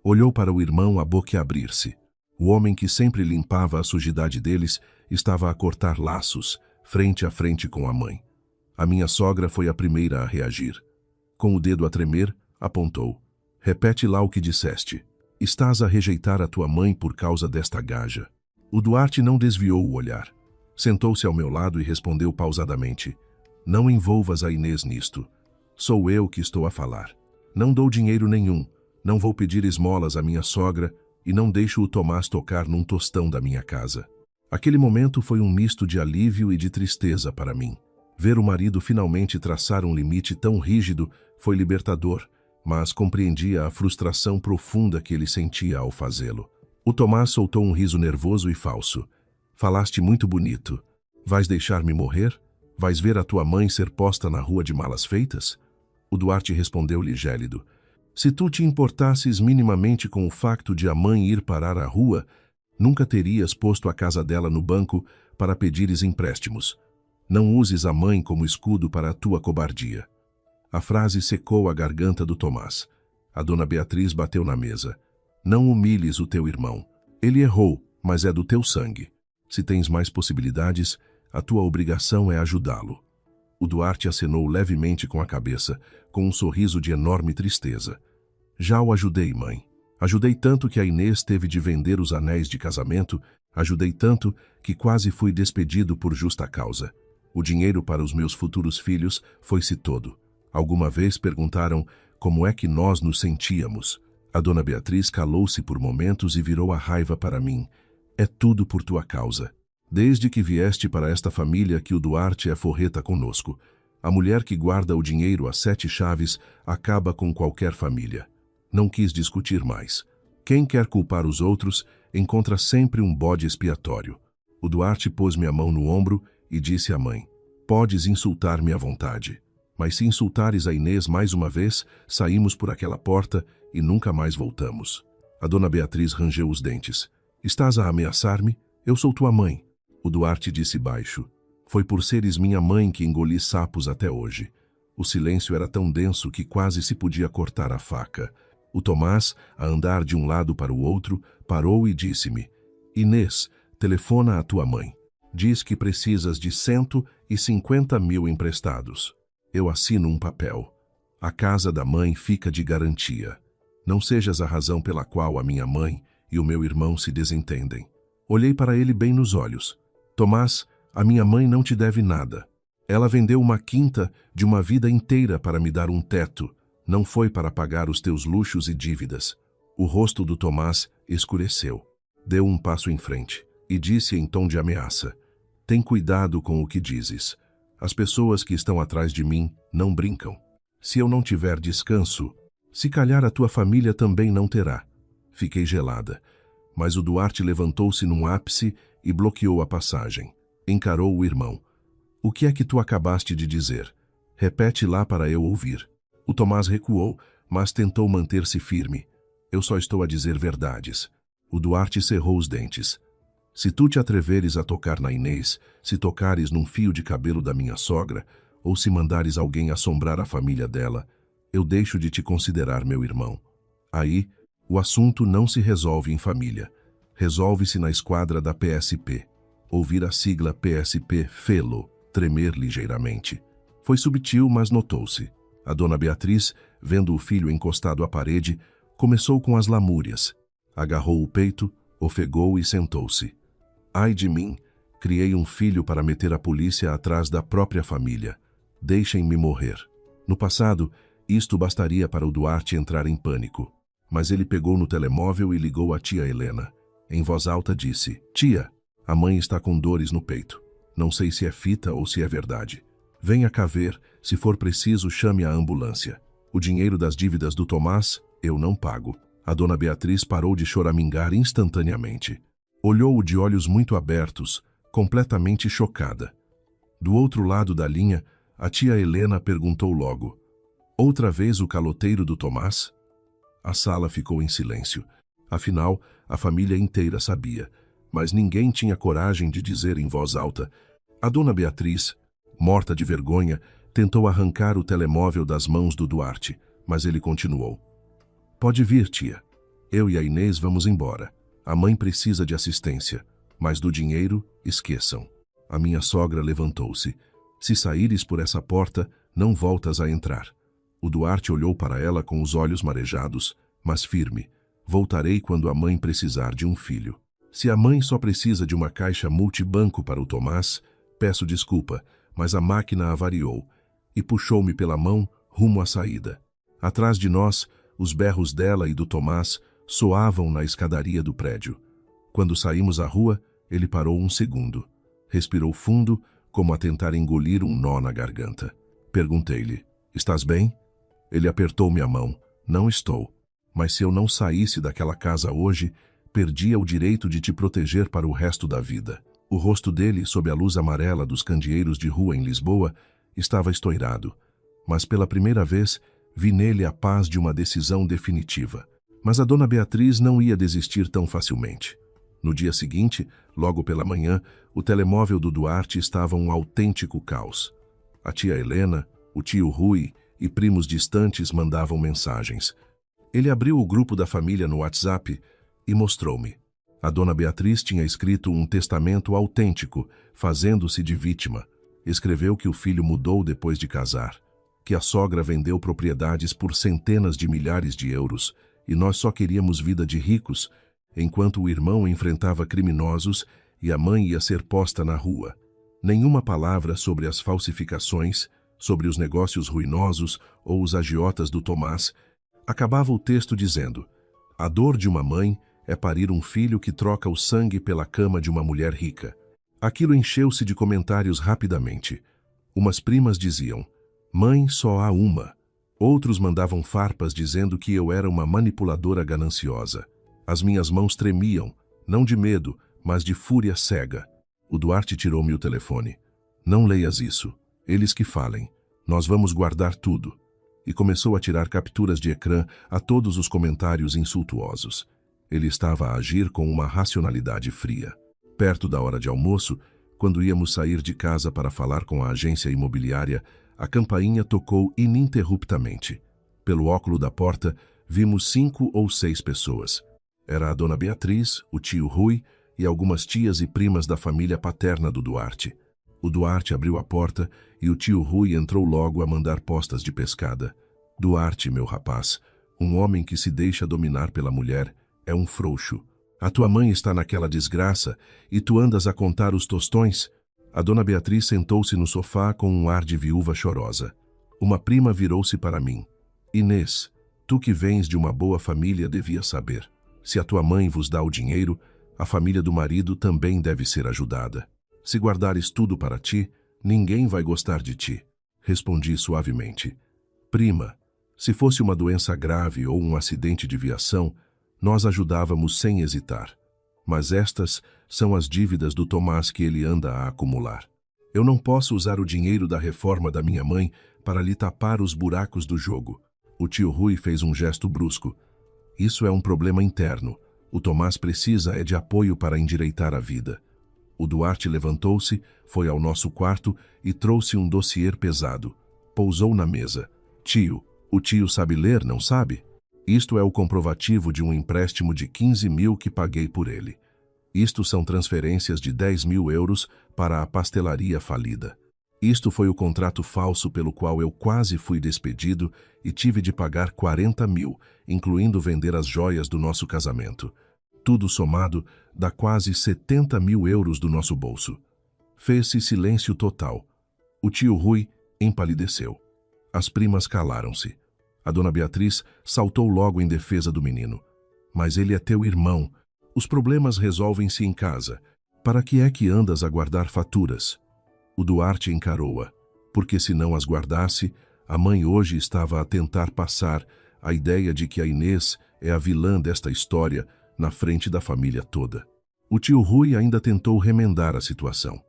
Olhou para o irmão a boquiabrir-se. O homem que sempre limpava a sujidade deles estava a cortar laços, frente a frente com a mãe. A minha sogra foi a primeira a reagir. Com o dedo a tremer, apontou. Repete lá o que disseste. Estás a rejeitar a tua mãe por causa desta gaja. O Duarte não desviou o olhar. Sentou-se ao meu lado e respondeu pausadamente. Não envolvas a Inês nisto. Sou eu que estou a falar. Não dou dinheiro nenhum, não vou pedir esmolas à minha sogra e não deixo o Tomás tocar num tostão da minha casa. Aquele momento foi um misto de alívio e de tristeza para mim. Ver o marido finalmente traçar um limite tão rígido foi libertador, mas compreendia a frustração profunda que ele sentia ao fazê-lo. O Tomás soltou um riso nervoso e falso. Falaste muito bonito. Vais deixar-me morrer? Vais ver a tua mãe ser posta na rua de malas feitas? O Duarte respondeu-lhe gélido. Se tu te importasses minimamente com o facto de a mãe ir parar à rua, nunca terias posto a casa dela no banco para pedires empréstimos. Não uses a mãe como escudo para a tua cobardia. A frase secou a garganta do Tomás. A dona Beatriz bateu na mesa. Não humilhes o teu irmão. Ele errou, mas é do teu sangue. Se tens mais possibilidades, a tua obrigação é ajudá-lo. O Duarte acenou levemente com a cabeça, com um sorriso de enorme tristeza. Já o ajudei, mãe. Ajudei tanto que a Inês teve de vender os anéis de casamento, ajudei tanto que quase fui despedido por justa causa. O dinheiro para os meus futuros filhos foi-se todo. Alguma vez perguntaram como é que nós nos sentíamos. A dona Beatriz calou-se por momentos e virou a raiva para mim. É tudo por tua causa. Desde que vieste para esta família que o Duarte é forreta conosco. A mulher que guarda o dinheiro a 7 chaves acaba com qualquer família. Não quis discutir mais. Quem quer culpar os outros encontra sempre um bode expiatório. O Duarte pôs-me a mão no ombro e disse à mãe: podes insultar-me à vontade, mas se insultares a Inês mais uma vez, saímos por aquela porta e nunca mais voltamos. A dona Beatriz rangeu os dentes. Estás a ameaçar-me? Eu sou tua mãe. O Duarte disse baixo. Foi por seres minha mãe que engoli sapos até hoje. O silêncio era tão denso que quase se podia cortar a faca. O Tomás, a andar de um lado para o outro, parou e disse-me: Inês, telefona à tua mãe. Diz que precisas de 150 mil emprestados. Eu assino um papel. A casa da mãe fica de garantia. Não sejas a razão pela qual a minha mãe e o meu irmão se desentendem. Olhei para ele bem nos olhos. Tomás, a minha mãe não te deve nada. Ela vendeu uma quinta de uma vida inteira para me dar um teto. Não foi para pagar os teus luxos e dívidas. O rosto do Tomás escureceu. Deu um passo em frente e disse em tom de ameaça: Tem cuidado com o que dizes. As pessoas que estão atrás de mim não brincam. Se eu não tiver descanso, se calhar a tua família também não terá. Fiquei gelada, mas o Duarte levantou-se num ápice e bloqueou a passagem. Encarou o irmão. O que é que tu acabaste de dizer? Repete lá para eu ouvir. O Tomás recuou, mas tentou manter-se firme. Eu só estou a dizer verdades. O Duarte cerrou os dentes. Se tu te atreveres a tocar na Inês, se tocares num fio de cabelo da minha sogra, ou se mandares alguém assombrar a família dela, eu deixo de te considerar meu irmão. Aí, o assunto não se resolve em família. Resolve-se na esquadra da PSP. Ouvir a sigla PSP fê-lo tremer ligeiramente. Foi subtil, mas notou-se. A dona Beatriz, vendo o filho encostado à parede, começou com as lamúrias. Agarrou o peito, ofegou e sentou-se. Ai de mim, criei um filho para meter a polícia atrás da própria família. Deixem-me morrer. No passado, isto bastaria para o Duarte entrar em pânico. Mas ele pegou no telemóvel e ligou à tia Helena. Em voz alta disse: Tia, a mãe está com dores no peito. Não sei se é fita ou se é verdade. Venha cá ver, se for preciso, chame a ambulância. O dinheiro das dívidas do Tomás, eu não pago. A dona Beatriz parou de choramingar instantaneamente. Olhou-o de olhos muito abertos, completamente chocada. Do outro lado da linha, a tia Helena perguntou logo: Outra vez o caloteiro do Tomás? A sala ficou em silêncio. Afinal, a família inteira sabia, mas ninguém tinha coragem de dizer em voz alta. A dona Beatriz, morta de vergonha, tentou arrancar o telemóvel das mãos do Duarte, mas ele continuou: Pode vir, tia. Eu e a Inês vamos embora. A mãe precisa de assistência, mas do dinheiro, esqueçam. A minha sogra levantou-se. Se saíres por essa porta, não voltas a entrar. O Duarte olhou para ela com os olhos marejados, mas firme. Voltarei quando a mãe precisar de um filho. Se a mãe só precisa de uma caixa multibanco para o Tomás, peço desculpa, mas a máquina avariou e puxou-me pela mão rumo à saída. Atrás de nós, os berros dela e do Tomás soavam na escadaria do prédio. Quando saímos à rua, ele parou um segundo. Respirou fundo, como a tentar engolir um nó na garganta. Perguntei-lhe: Estás bem? Ele apertou-me a mão. Não estou. Mas se eu não saísse daquela casa hoje, perdia o direito de te proteger para o resto da vida. O rosto dele, sob a luz amarela dos candeeiros de rua em Lisboa, estava estourado. Mas pela primeira vez, vi nele a paz de uma decisão definitiva. Mas a dona Beatriz não ia desistir tão facilmente. No dia seguinte, logo pela manhã, o telemóvel do Duarte estava um autêntico caos. A tia Helena, o tio Rui e primos distantes mandavam mensagens. Ele abriu o grupo da família no WhatsApp e mostrou-me. A dona Beatriz tinha escrito um testamento autêntico, fazendo-se de vítima. Escreveu que o filho mudou depois de casar, que a sogra vendeu propriedades por centenas de milhares de euros e nós só queríamos vida de ricos, enquanto o irmão enfrentava criminosos e a mãe ia ser posta na rua. Nenhuma palavra sobre as falsificações, sobre os negócios ruinosos ou os agiotas do Tomás. Acabava o texto dizendo: A dor de uma mãe é parir um filho que troca o sangue pela cama de uma mulher rica. Aquilo encheu-se de comentários rapidamente. Umas primas diziam: Mãe, só há uma. Outros mandavam farpas dizendo que eu era uma manipuladora gananciosa. As minhas mãos tremiam, não de medo, mas de fúria cega. O Duarte tirou-me o telefone. Não leias isso. Eles que falem. Nós vamos guardar tudo. E começou a tirar capturas de ecrã a todos os comentários insultuosos. Ele estava a agir com uma racionalidade fria. Perto da hora de almoço, Quando íamos sair de casa para falar com a agência imobiliária, a campainha tocou ininterruptamente. Pelo óculo da porta, vimos 5 ou 6 pessoas. Era a dona Beatriz, o tio Rui e algumas tias e primas da família paterna do Duarte. O Duarte abriu a porta e o tio Rui entrou logo a mandar postas de pescada. Duarte, meu rapaz, um homem que se deixa dominar pela mulher, é um frouxo. A tua mãe está naquela desgraça e tu andas a contar os tostões? A dona Beatriz sentou-se no sofá com um ar de viúva chorosa. Uma prima virou-se para mim. Inês, tu que vens de uma boa família devias saber. Se a tua mãe vos dá o dinheiro, a família do marido também deve ser ajudada. Se guardares tudo para ti, ninguém vai gostar de ti. Respondi suavemente. Prima, se fosse uma doença grave ou um acidente de viação, nós ajudávamos sem hesitar. Mas estas são as dívidas do Tomás que ele anda a acumular. Eu não posso usar o dinheiro da reforma da minha mãe para lhe tapar os buracos do jogo. O tio Rui fez um gesto brusco. Isso é um problema interno. O Tomás precisa de apoio para endireitar a vida. O Duarte levantou-se, foi ao nosso quarto e trouxe um dossiê pesado. Pousou na mesa. Tio, o tio sabe ler, não sabe? Isto é o comprovativo de um empréstimo de 15 mil que paguei por ele. Isto são transferências de 10 mil euros para a pastelaria falida. Isto foi o contrato falso pelo qual eu quase fui despedido e tive de pagar 40 mil, incluindo vender as joias do nosso casamento. Tudo somado dá quase 70 mil euros do nosso bolso. Fez-se silêncio total. O tio Rui empalideceu. As primas calaram-se. A dona Beatriz saltou logo em defesa do menino. Mas ele é teu irmão. Os problemas resolvem-se em casa. Para que é que andas a guardar faturas? O Duarte encarou-a, porque se não as guardasse, a mãe hoje estava a tentar passar a ideia de que a Inês é a vilã desta história na frente da família toda. O tio Rui ainda tentou remendar a situação.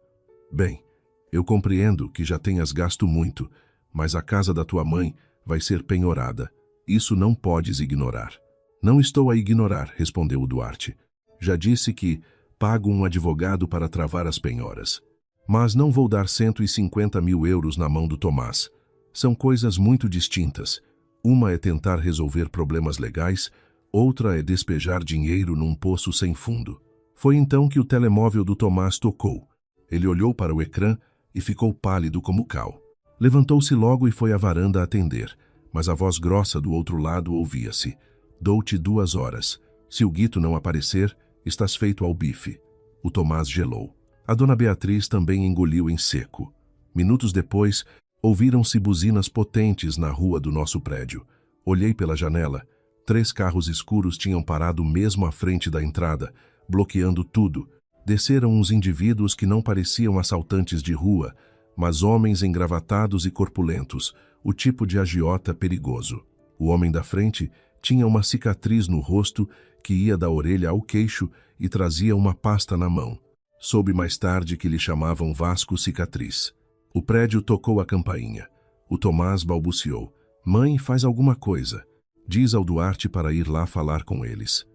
Bem, eu compreendo que já tenhas gasto muito, mas a casa da tua mãe vai ser penhorada. Isso não podes ignorar. Não estou a ignorar, respondeu o Duarte. Já disse que pago um advogado para travar as penhoras. Mas não vou dar 150 mil euros na mão do Tomás. São coisas muito distintas. Uma é tentar resolver problemas legais, outra é despejar dinheiro num poço sem fundo. Foi então que o telemóvel do Tomás tocou. Ele olhou para o ecrã e ficou pálido como cal. Levantou-se logo e foi à varanda atender, mas a voz grossa do outro lado ouvia-se. Dou-te 2 horas. Se o Guito não aparecer, estás feito ao bife. O Tomás gelou. A dona Beatriz também engoliu em seco. Minutos depois, ouviram-se buzinas potentes na rua do nosso prédio. Olhei pela janela. 3 carros escuros tinham parado mesmo à frente da entrada, bloqueando tudo. Desceram uns indivíduos que não pareciam assaltantes de rua, mas homens engravatados e corpulentos, o tipo de agiota perigoso. O homem da frente tinha uma cicatriz no rosto que ia da orelha ao queixo e trazia uma pasta na mão. Soube mais tarde que lhe chamavam Vasco Cicatriz. O prédio tocou a campainha. O Tomás balbuciou. Mãe, faz alguma coisa. Diz ao Duarte para ir lá falar com eles.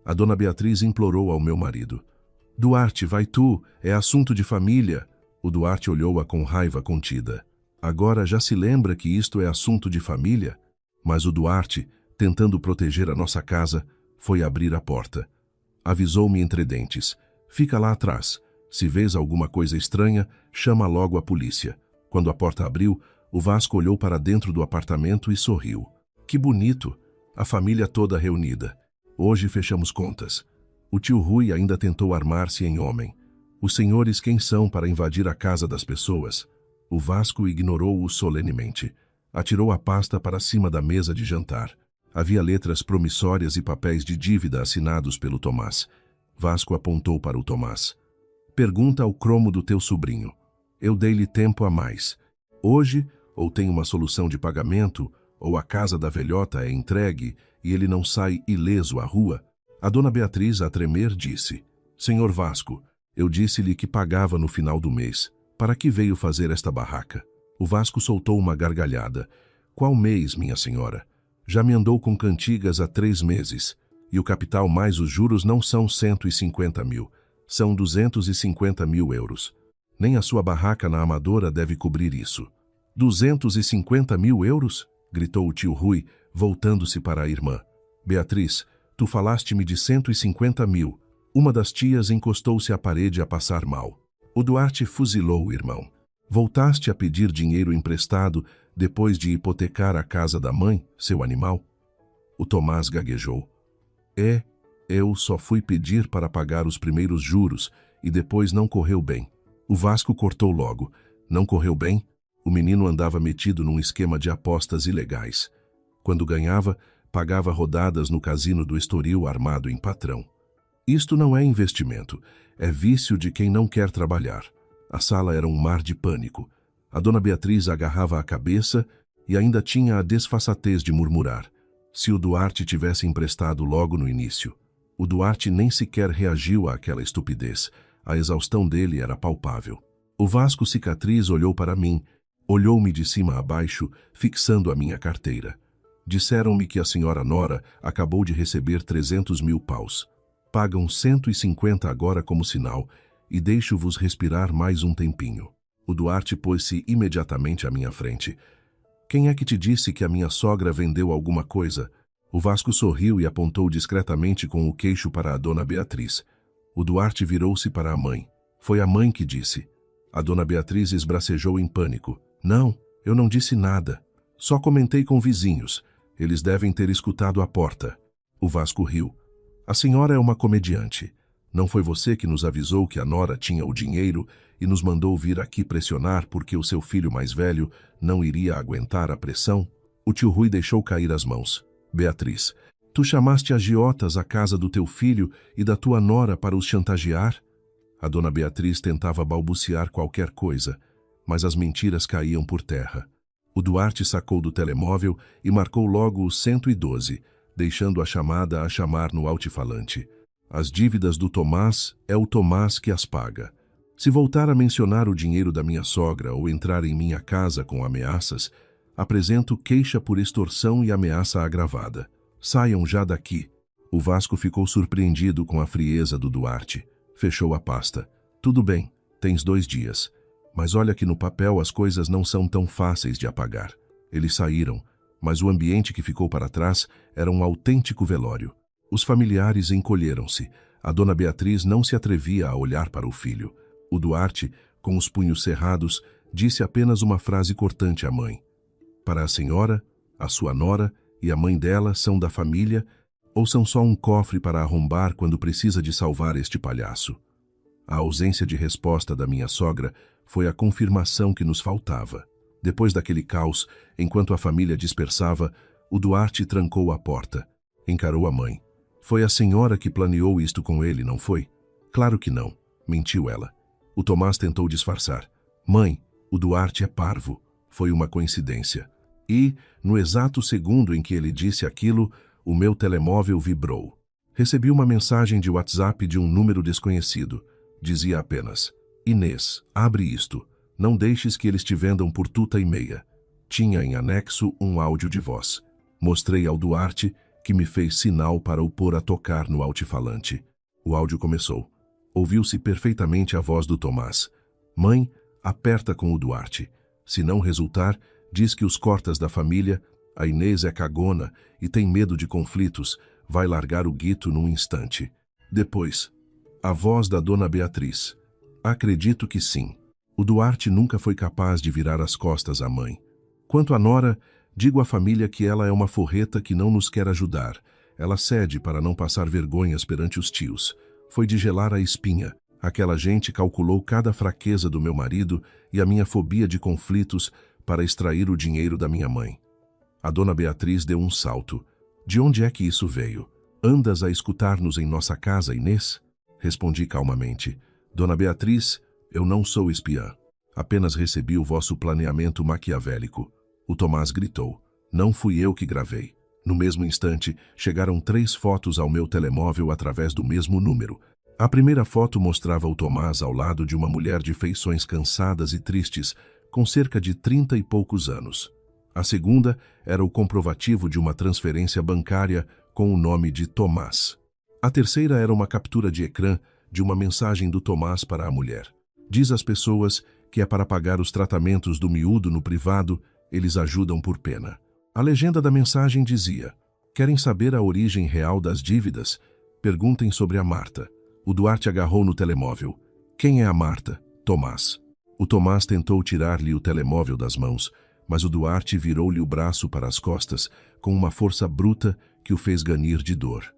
A dona Beatriz implorou ao meu marido. Duarte, vai tu, é assunto de família. O Duarte olhou-a com raiva contida. Agora já se lembra que isto é assunto de família? Mas o Duarte, tentando proteger a nossa casa, foi abrir a porta. Avisou-me entre dentes. Fica lá atrás. Se vês alguma coisa estranha, chama logo a polícia. Quando a porta abriu, o Vasco olhou para dentro do apartamento e sorriu. Que bonito! A família toda reunida. Hoje fechamos contas. O tio Rui ainda tentou armar-se em homem. Os senhores quem são para invadir a casa das pessoas? O Vasco ignorou-o solenemente. Atirou a pasta para cima da mesa de jantar. Havia letras promissórias e papéis de dívida assinados pelo Tomás. Vasco apontou para o Tomás. Pergunta ao cromo do teu sobrinho. Eu dei-lhe tempo a mais. Hoje, ou tem uma solução de pagamento, ou a casa da velhota é entregue e ele não sai ileso à rua. A dona Beatriz, a tremer, disse. Senhor Vasco, eu disse-lhe que pagava no final do mês. Para que veio fazer esta barraca? O Vasco soltou uma gargalhada. Qual mês, minha senhora? Já me andou com cantigas há 3 meses. E o capital mais os juros não são 150 mil, são 250 mil euros. Nem a sua barraca na Amadora deve cobrir isso. 250 mil euros? Gritou o tio Rui, voltando-se para a irmã. Beatriz, tu falaste-me de 150 mil. Uma das tias encostou-se à parede a passar mal. O Duarte fuzilou o irmão. Voltaste a pedir dinheiro emprestado depois de hipotecar a casa da mãe, seu animal? O Tomás gaguejou. Eu só fui pedir para pagar os primeiros juros e depois não correu bem. O Vasco cortou logo. Não correu bem? O menino andava metido num esquema de apostas ilegais. Quando ganhava, pagava rodadas no cassino do Estoril armado em patrão. Isto não é investimento, é vício de quem não quer trabalhar. A sala era um mar de pânico. A dona Beatriz agarrava a cabeça e ainda tinha a desfaçatez de murmurar. Se o Duarte tivesse emprestado logo no início. O Duarte nem sequer reagiu àquela estupidez. A exaustão dele era palpável. O Vasco Cicatriz olhou para mim, olhou-me de cima a baixo, fixando a minha carteira. Disseram-me que a senhora Nora acabou de receber 300 mil paus. Pagam 150 agora como sinal e deixo-vos respirar mais um tempinho. O Duarte pôs-se imediatamente à minha frente. Quem é que te disse que a minha sogra vendeu alguma coisa? O Vasco sorriu e apontou discretamente com o queixo para a dona Beatriz. O Duarte virou-se para a mãe. Foi a mãe que disse. A dona Beatriz esbracejou em pânico. Não, eu não disse nada. Só comentei com vizinhos. Eles devem ter escutado a porta. O Vasco riu. A senhora é uma comediante. Não foi você que nos avisou que a Nora tinha o dinheiro e nos mandou vir aqui pressionar porque o seu filho mais velho não iria aguentar a pressão? O tio Rui deixou cair as mãos. Beatriz, tu chamaste agiotas à casa do teu filho e da tua nora para os chantagear? A dona Beatriz tentava balbuciar qualquer coisa, mas as mentiras caíam por terra. O Duarte sacou do telemóvel e marcou logo o 112, deixando a chamada a chamar no altifalante. As dívidas do Tomás é o Tomás que as paga. Se voltar a mencionar o dinheiro da minha sogra ou entrar em minha casa com ameaças, apresento queixa por extorsão e ameaça agravada. Saiam já daqui. O Vasco ficou surpreendido com a frieza do Duarte. Fechou a pasta. Tudo bem, tens 2 dias. Mas olha que no papel as coisas não são tão fáceis de apagar. Eles saíram, mas o ambiente que ficou para trás era um autêntico velório. Os familiares encolheram-se. A dona Beatriz não se atrevia a olhar para o filho. O Duarte, com os punhos cerrados, disse apenas uma frase cortante à mãe. Para a senhora, a sua nora e a mãe dela são da família ou são só um cofre para arrombar quando precisa de salvar este palhaço? A ausência de resposta da minha sogra foi a confirmação que nos faltava. Depois daquele caos, enquanto a família dispersava, o Duarte trancou a porta. Encarou a mãe. Foi a senhora que planeou isto com ele, não foi? Claro que não, mentiu ela. O Tomás tentou disfarçar. Mãe, o Duarte é parvo. Foi uma coincidência. E, no exato segundo em que ele disse aquilo, o meu telemóvel vibrou. Recebi uma mensagem de WhatsApp de um número desconhecido. Dizia apenas: Inês, abre isto. Não deixes que eles te vendam por tuta e meia. Tinha em anexo um áudio de voz. Mostrei ao Duarte, que me fez sinal para o pôr a tocar no altifalante. O áudio começou. Ouviu-se perfeitamente a voz do Tomás. Mãe, aperta com o Duarte. Se não resultar, diz que os cortas da família, a Inês é cagona e tem medo de conflitos, vai largar o guito num instante. Depois, a voz da dona Beatriz. Acredito que sim. O Duarte nunca foi capaz de virar as costas à mãe. Quanto à nora, digo à família que ela é uma forreta que não nos quer ajudar. Ela cede para não passar vergonhas perante os tios. Foi de gelar a espinha. Aquela gente calculou cada fraqueza do meu marido e a minha fobia de conflitos para extrair o dinheiro da minha mãe. A dona Beatriz deu um salto. De onde é que isso veio? Andas a escutar-nos em nossa casa, Inês? Respondi calmamente. Dona Beatriz, eu não sou espiã. Apenas recebi o vosso planeamento maquiavélico. O Tomás gritou. Não fui eu que gravei. No mesmo instante, chegaram 3 fotos ao meu telemóvel através do mesmo número. A primeira foto mostrava o Tomás ao lado de uma mulher de feições cansadas e tristes, com cerca de 30 e poucos anos. A segunda era o comprovativo de uma transferência bancária com o nome de Tomás. A terceira era uma captura de ecrã de uma mensagem do Tomás para a mulher. Diz às pessoas que é para pagar os tratamentos do miúdo no privado, eles ajudam por pena. A legenda da mensagem dizia: querem saber a origem real das dívidas? Perguntem sobre a Marta. O Duarte agarrou no telemóvel. Quem é a Marta? Tomás. O Tomás tentou tirar-lhe o telemóvel das mãos, mas o Duarte virou-lhe o braço para as costas com uma força bruta que o fez ganir de dor.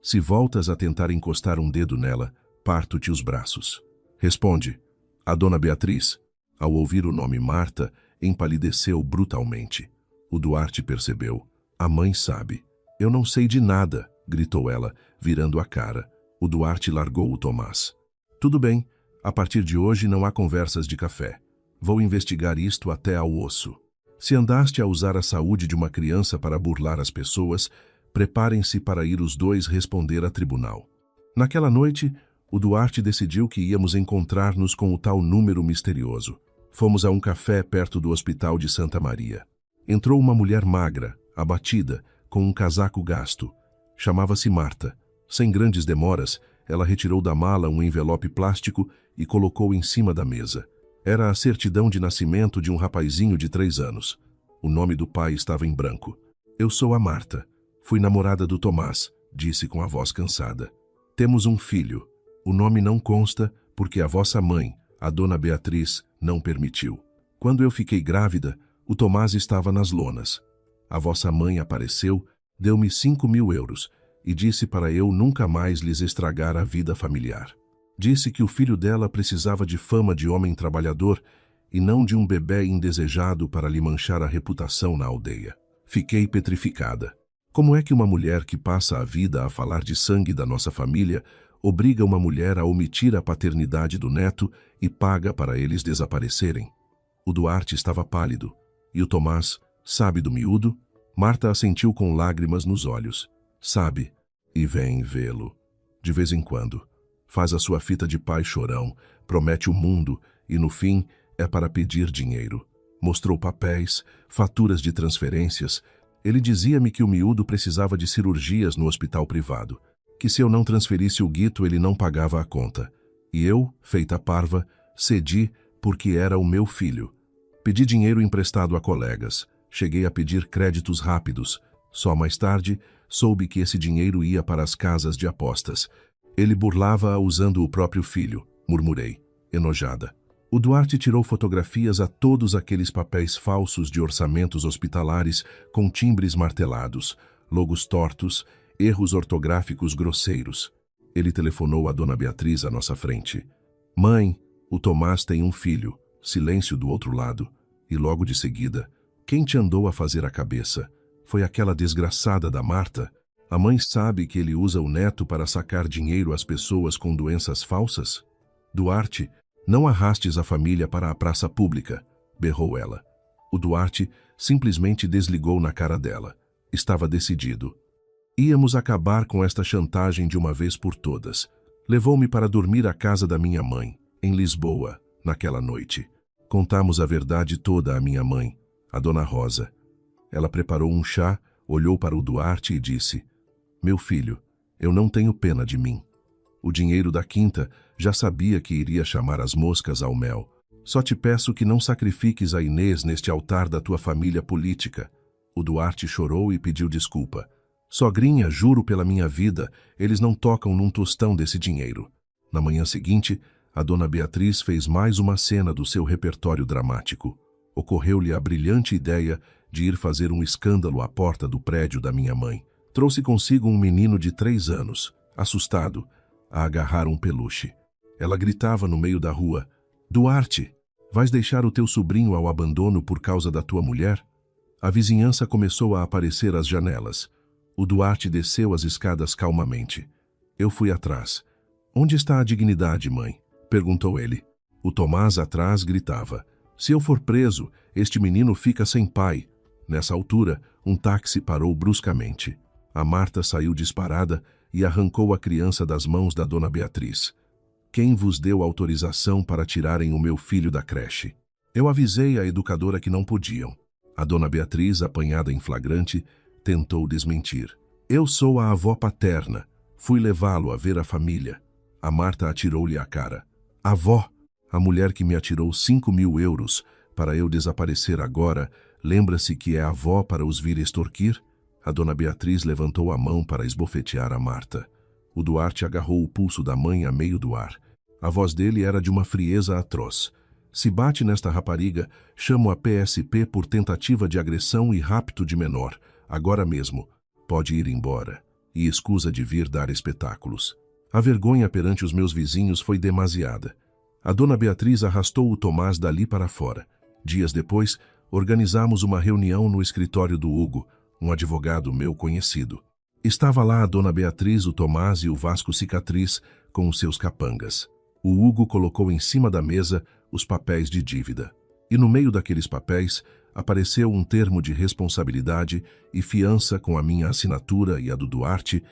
Se voltas a tentar encostar um dedo nela, parto-te os braços. Responde. A dona Beatriz, ao ouvir o nome Marta, empalideceu brutalmente. O Duarte percebeu. A mãe sabe. Eu não sei de nada, gritou ela, virando a cara. O Duarte largou o Tomás. Tudo bem, a partir de hoje não há conversas de café. Vou investigar isto até ao osso. Se andaste a usar a saúde de uma criança para burlar as pessoas, preparem-se para ir os dois responder a tribunal. Naquela noite, o Duarte decidiu que íamos encontrar-nos com o tal número misterioso. Fomos a um café perto do Hospital de Santa Maria. Entrou uma mulher magra, abatida, com um casaco gasto. Chamava-se Marta. Sem grandes demoras, ela retirou da mala um envelope plástico e colocou em cima da mesa. Era a certidão de nascimento de um rapazinho de 3 anos. O nome do pai estava em branco. Eu sou a Marta. Fui namorada do Tomás, disse com a voz cansada. Temos um filho. O nome não consta porque a vossa mãe, a dona Beatriz, não permitiu. Quando eu fiquei grávida, o Tomás estava nas lonas. A vossa mãe apareceu, deu-me 5.000 euros e disse para eu nunca mais lhes estragar a vida familiar. Disse que o filho dela precisava de fama de homem trabalhador e não de um bebê indesejado para lhe manchar a reputação na aldeia. Fiquei petrificada. Como é que uma mulher que passa a vida a falar de sangue da nossa família obriga uma mulher a omitir a paternidade do neto e paga para eles desaparecerem? O Duarte estava pálido. E o Tomás, sabe do miúdo? Marta assentiu com lágrimas nos olhos. Sabe, e vem vê-lo. De vez em quando. Faz a sua fita de pai chorão, promete o mundo e, no fim, é para pedir dinheiro. Mostrou papéis, faturas de transferências. Ele dizia-me que o miúdo precisava de cirurgias no hospital privado, que se eu não transferisse o guito ele não pagava a conta. E eu, feita parva, cedi porque era o meu filho. Pedi dinheiro emprestado a colegas. Cheguei a pedir créditos rápidos. Só mais tarde, soube que esse dinheiro ia para as casas de apostas. Ele burlava-a usando o próprio filho, murmurei, enojada. O Duarte tirou fotografias a todos aqueles papéis falsos de orçamentos hospitalares com timbres martelados, logos tortos, erros ortográficos grosseiros. Ele telefonou a dona Beatriz à nossa frente. Mãe, o Tomás tem um filho. Silêncio do outro lado. E logo de seguida, quem te andou a fazer a cabeça? Foi aquela desgraçada da Marta? A mãe sabe que ele usa o neto para sacar dinheiro às pessoas com doenças falsas? Duarte, não arrastes a família para a praça pública, berrou ela. O Duarte simplesmente desligou na cara dela. Estava decidido. Íamos acabar com esta chantagem de uma vez por todas. Levou-me para dormir à casa da minha mãe, em Lisboa, naquela noite. Contamos a verdade toda à minha mãe, a dona Rosa. Ela preparou um chá, olhou para o Duarte e disse: Meu filho, eu não tenho pena de mim. O dinheiro da quinta já sabia que iria chamar as moscas ao mel. Só te peço que não sacrifiques a Inês neste altar da tua família política. O Duarte chorou e pediu desculpa. Sogrinha, juro pela minha vida, eles não tocam num tostão desse dinheiro. Na manhã seguinte, a dona Beatriz fez mais uma cena do seu repertório dramático. Ocorreu-lhe a brilhante ideia de ir fazer um escândalo à porta do prédio da minha mãe. Trouxe consigo um menino de 3 anos, assustado, a agarrar um peluche. Ela gritava no meio da rua: Duarte, vais deixar o teu sobrinho ao abandono por causa da tua mulher? A vizinhança começou a aparecer às janelas. O Duarte desceu as escadas calmamente. Eu fui atrás. Onde está a dignidade, mãe? Perguntou ele. O Tomás atrás gritava: Se eu for preso, este menino fica sem pai. Nessa altura, um táxi parou bruscamente. A Marta saiu disparada e arrancou a criança das mãos da dona Beatriz. Quem vos deu autorização para tirarem o meu filho da creche? Eu avisei a educadora que não podiam. A dona Beatriz, apanhada em flagrante, tentou desmentir. Eu sou a avó paterna. Fui levá-lo a ver a família. A Marta atirou-lhe à cara. Avó, A mulher que me atirou 5.000 euros para eu desaparecer agora, lembra-se que é avó para os vir extorquir? A dona Beatriz levantou a mão para esbofetear a Marta. O Duarte agarrou o pulso da mãe a meio do ar. A voz dele era de uma frieza atroz. Se bate nesta rapariga, chamo a PSP por tentativa de agressão e rapto de menor. Agora mesmo. Pode ir embora. E escusa de vir dar espetáculos. A vergonha perante os meus vizinhos foi demasiada. A dona Beatriz arrastou o Tomás dali para fora. Dias depois, organizamos uma reunião no escritório do Hugo, um advogado meu conhecido. Estava lá a dona Beatriz, o Tomás e o Vasco Cicatriz com os seus capangas. O Hugo colocou em cima da mesa os papéis de dívida. E no meio daqueles papéis apareceu um termo de responsabilidade e fiança com a minha assinatura e a do Duarte,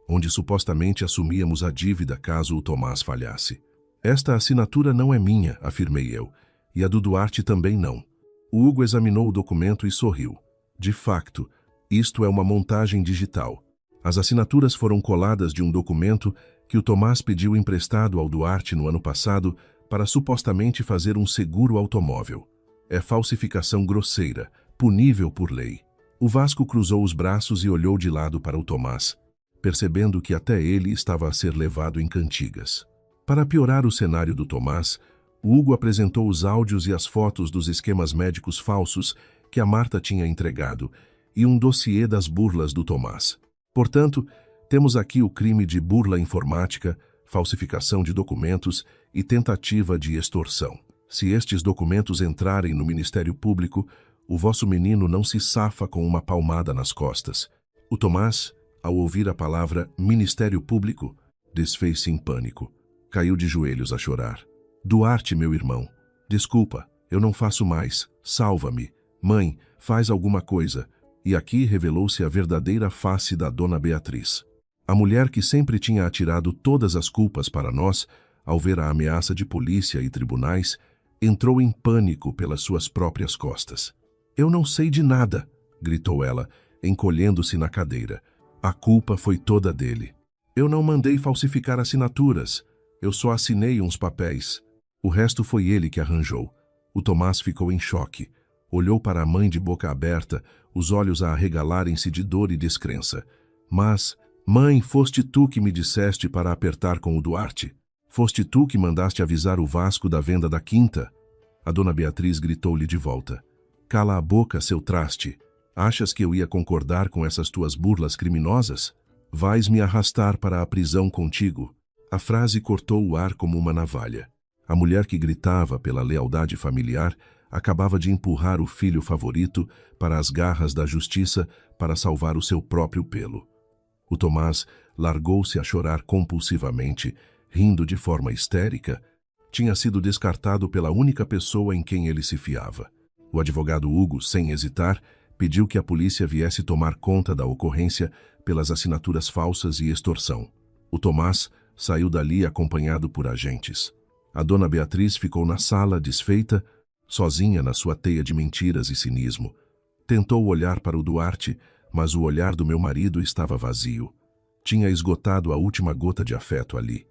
onde supostamente assumíamos a dívida caso o Tomás falhasse. Esta assinatura não é minha, afirmei eu, e a do Duarte também não. O Hugo examinou o documento e sorriu. De facto, isto é uma montagem digital. As assinaturas foram coladas de um documento que o Tomás pediu emprestado ao Duarte no ano passado para supostamente fazer um seguro automóvel. É falsificação grosseira, punível por lei. O Vasco cruzou os braços e olhou de lado para o Tomás, percebendo que até ele estava a ser levado em cantigas. Para piorar o cenário do Tomás, o Hugo apresentou os áudios e as fotos dos esquemas médicos falsos que a Marta tinha entregado e um dossiê das burlas do Tomás. Portanto, temos aqui o crime de burla informática, falsificação de documentos e tentativa de extorsão. Se estes documentos entrarem no Ministério Público, o vosso menino não se safa com uma palmada nas costas. O Tomás, ao ouvir a palavra Ministério Público, desfez-se em pânico. Caiu de joelhos a chorar. Duarte, meu irmão, desculpa, eu não faço mais. Salva-me. Mãe, faz alguma coisa. E aqui revelou-se a verdadeira face da dona Beatriz. A mulher que sempre tinha atirado todas as culpas para nós, ao ver a ameaça de polícia e tribunais, entrou em pânico pelas suas próprias costas. Eu não sei de nada, gritou ela, encolhendo-se na cadeira. A culpa foi toda dele. Eu não mandei falsificar assinaturas. Eu só assinei uns papéis. O resto foi ele que arranjou. O Tomás ficou em choque. Olhou para a mãe de boca aberta, os olhos a arregalarem-se de dor e descrença. Mas, mãe, foste tu que me disseste para apertar com o Duarte? Foste tu que mandaste avisar o Vasco da venda da quinta? A dona Beatriz gritou-lhe de volta. Cala a boca, seu traste. Achas que eu ia concordar com essas tuas burlas criminosas? Vais me arrastar para a prisão contigo. A frase cortou o ar como uma navalha. A mulher que gritava pela lealdade familiar acabava de empurrar o filho favorito para as garras da justiça para salvar o seu próprio pelo. O Tomás largou-se a chorar compulsivamente, rindo de forma histérica. Tinha sido descartado pela única pessoa em quem ele se fiava. O advogado Hugo, sem hesitar, pediu que a polícia viesse tomar conta da ocorrência pelas assinaturas falsas e extorsão. O Tomás saiu dali acompanhado por agentes. A dona Beatriz ficou na sala, desfeita, sozinha na sua teia de mentiras e cinismo. Tentou olhar para o Duarte, mas o olhar do meu marido estava vazio. Tinha esgotado a última gota de afeto ali.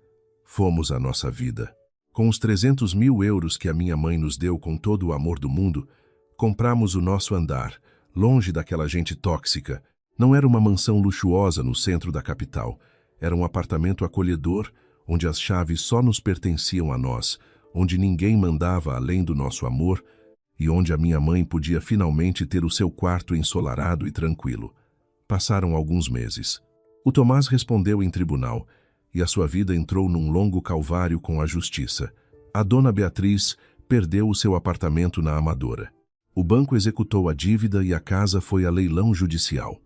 Fomos à nossa vida. Com os 300.000 euros que a minha mãe nos deu com todo o amor do mundo, compramos o nosso andar, longe daquela gente tóxica. Não era uma mansão luxuosa no centro da capital. Era um apartamento acolhedor, onde as chaves só nos pertenciam a nós, onde ninguém mandava além do nosso amor e onde a minha mãe podia finalmente ter o seu quarto ensolarado e tranquilo. Passaram alguns meses. O Tomás respondeu em tribunal e a sua vida entrou num longo calvário com a justiça. A dona Beatriz perdeu o seu apartamento na Amadora. O banco executou a dívida e a casa foi a leilão judicial.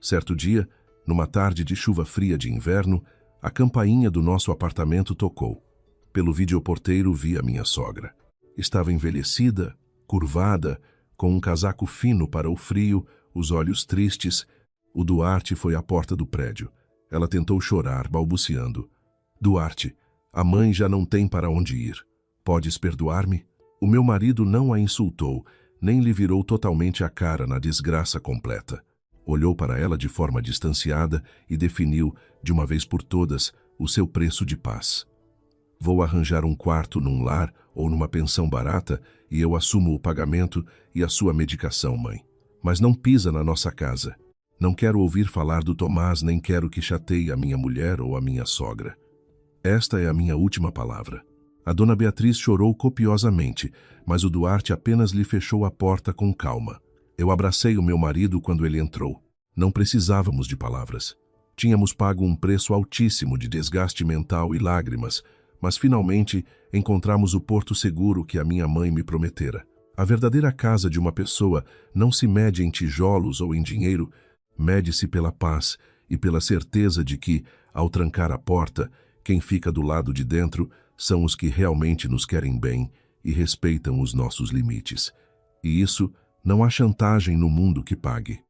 Certo dia, numa tarde de chuva fria de inverno, a campainha do nosso apartamento tocou. Pelo videoporteiro vi a minha sogra. Estava envelhecida, curvada, com um casaco fino para o frio, os olhos tristes. O Duarte foi à porta do prédio. Ela tentou chorar, balbuciando. Duarte, a mãe já não tem para onde ir. Podes perdoar-me? O meu marido não a insultou, nem lhe virou totalmente a cara na desgraça completa. Olhou para ela de forma distanciada e definiu, de uma vez por todas, o seu preço de paz. Vou arranjar um quarto num lar ou numa pensão barata e eu assumo o pagamento e a sua medicação, mãe. Mas não pisa na nossa casa. Não quero ouvir falar do Tomás, nem quero que chateie a minha mulher ou a minha sogra. Esta é a minha última palavra. A dona Beatriz chorou copiosamente, mas o Duarte apenas lhe fechou a porta com calma. Eu abracei o meu marido quando ele entrou. Não precisávamos de palavras. Tínhamos pago um preço altíssimo de desgaste mental e lágrimas, mas finalmente encontramos o porto seguro que a minha mãe me prometera. A verdadeira casa de uma pessoa não se mede em tijolos ou em dinheiro, mede-se pela paz e pela certeza de que, ao trancar a porta, quem fica do lado de dentro são os que realmente nos querem bem e respeitam os nossos limites. E isso não há chantagem no mundo que pague.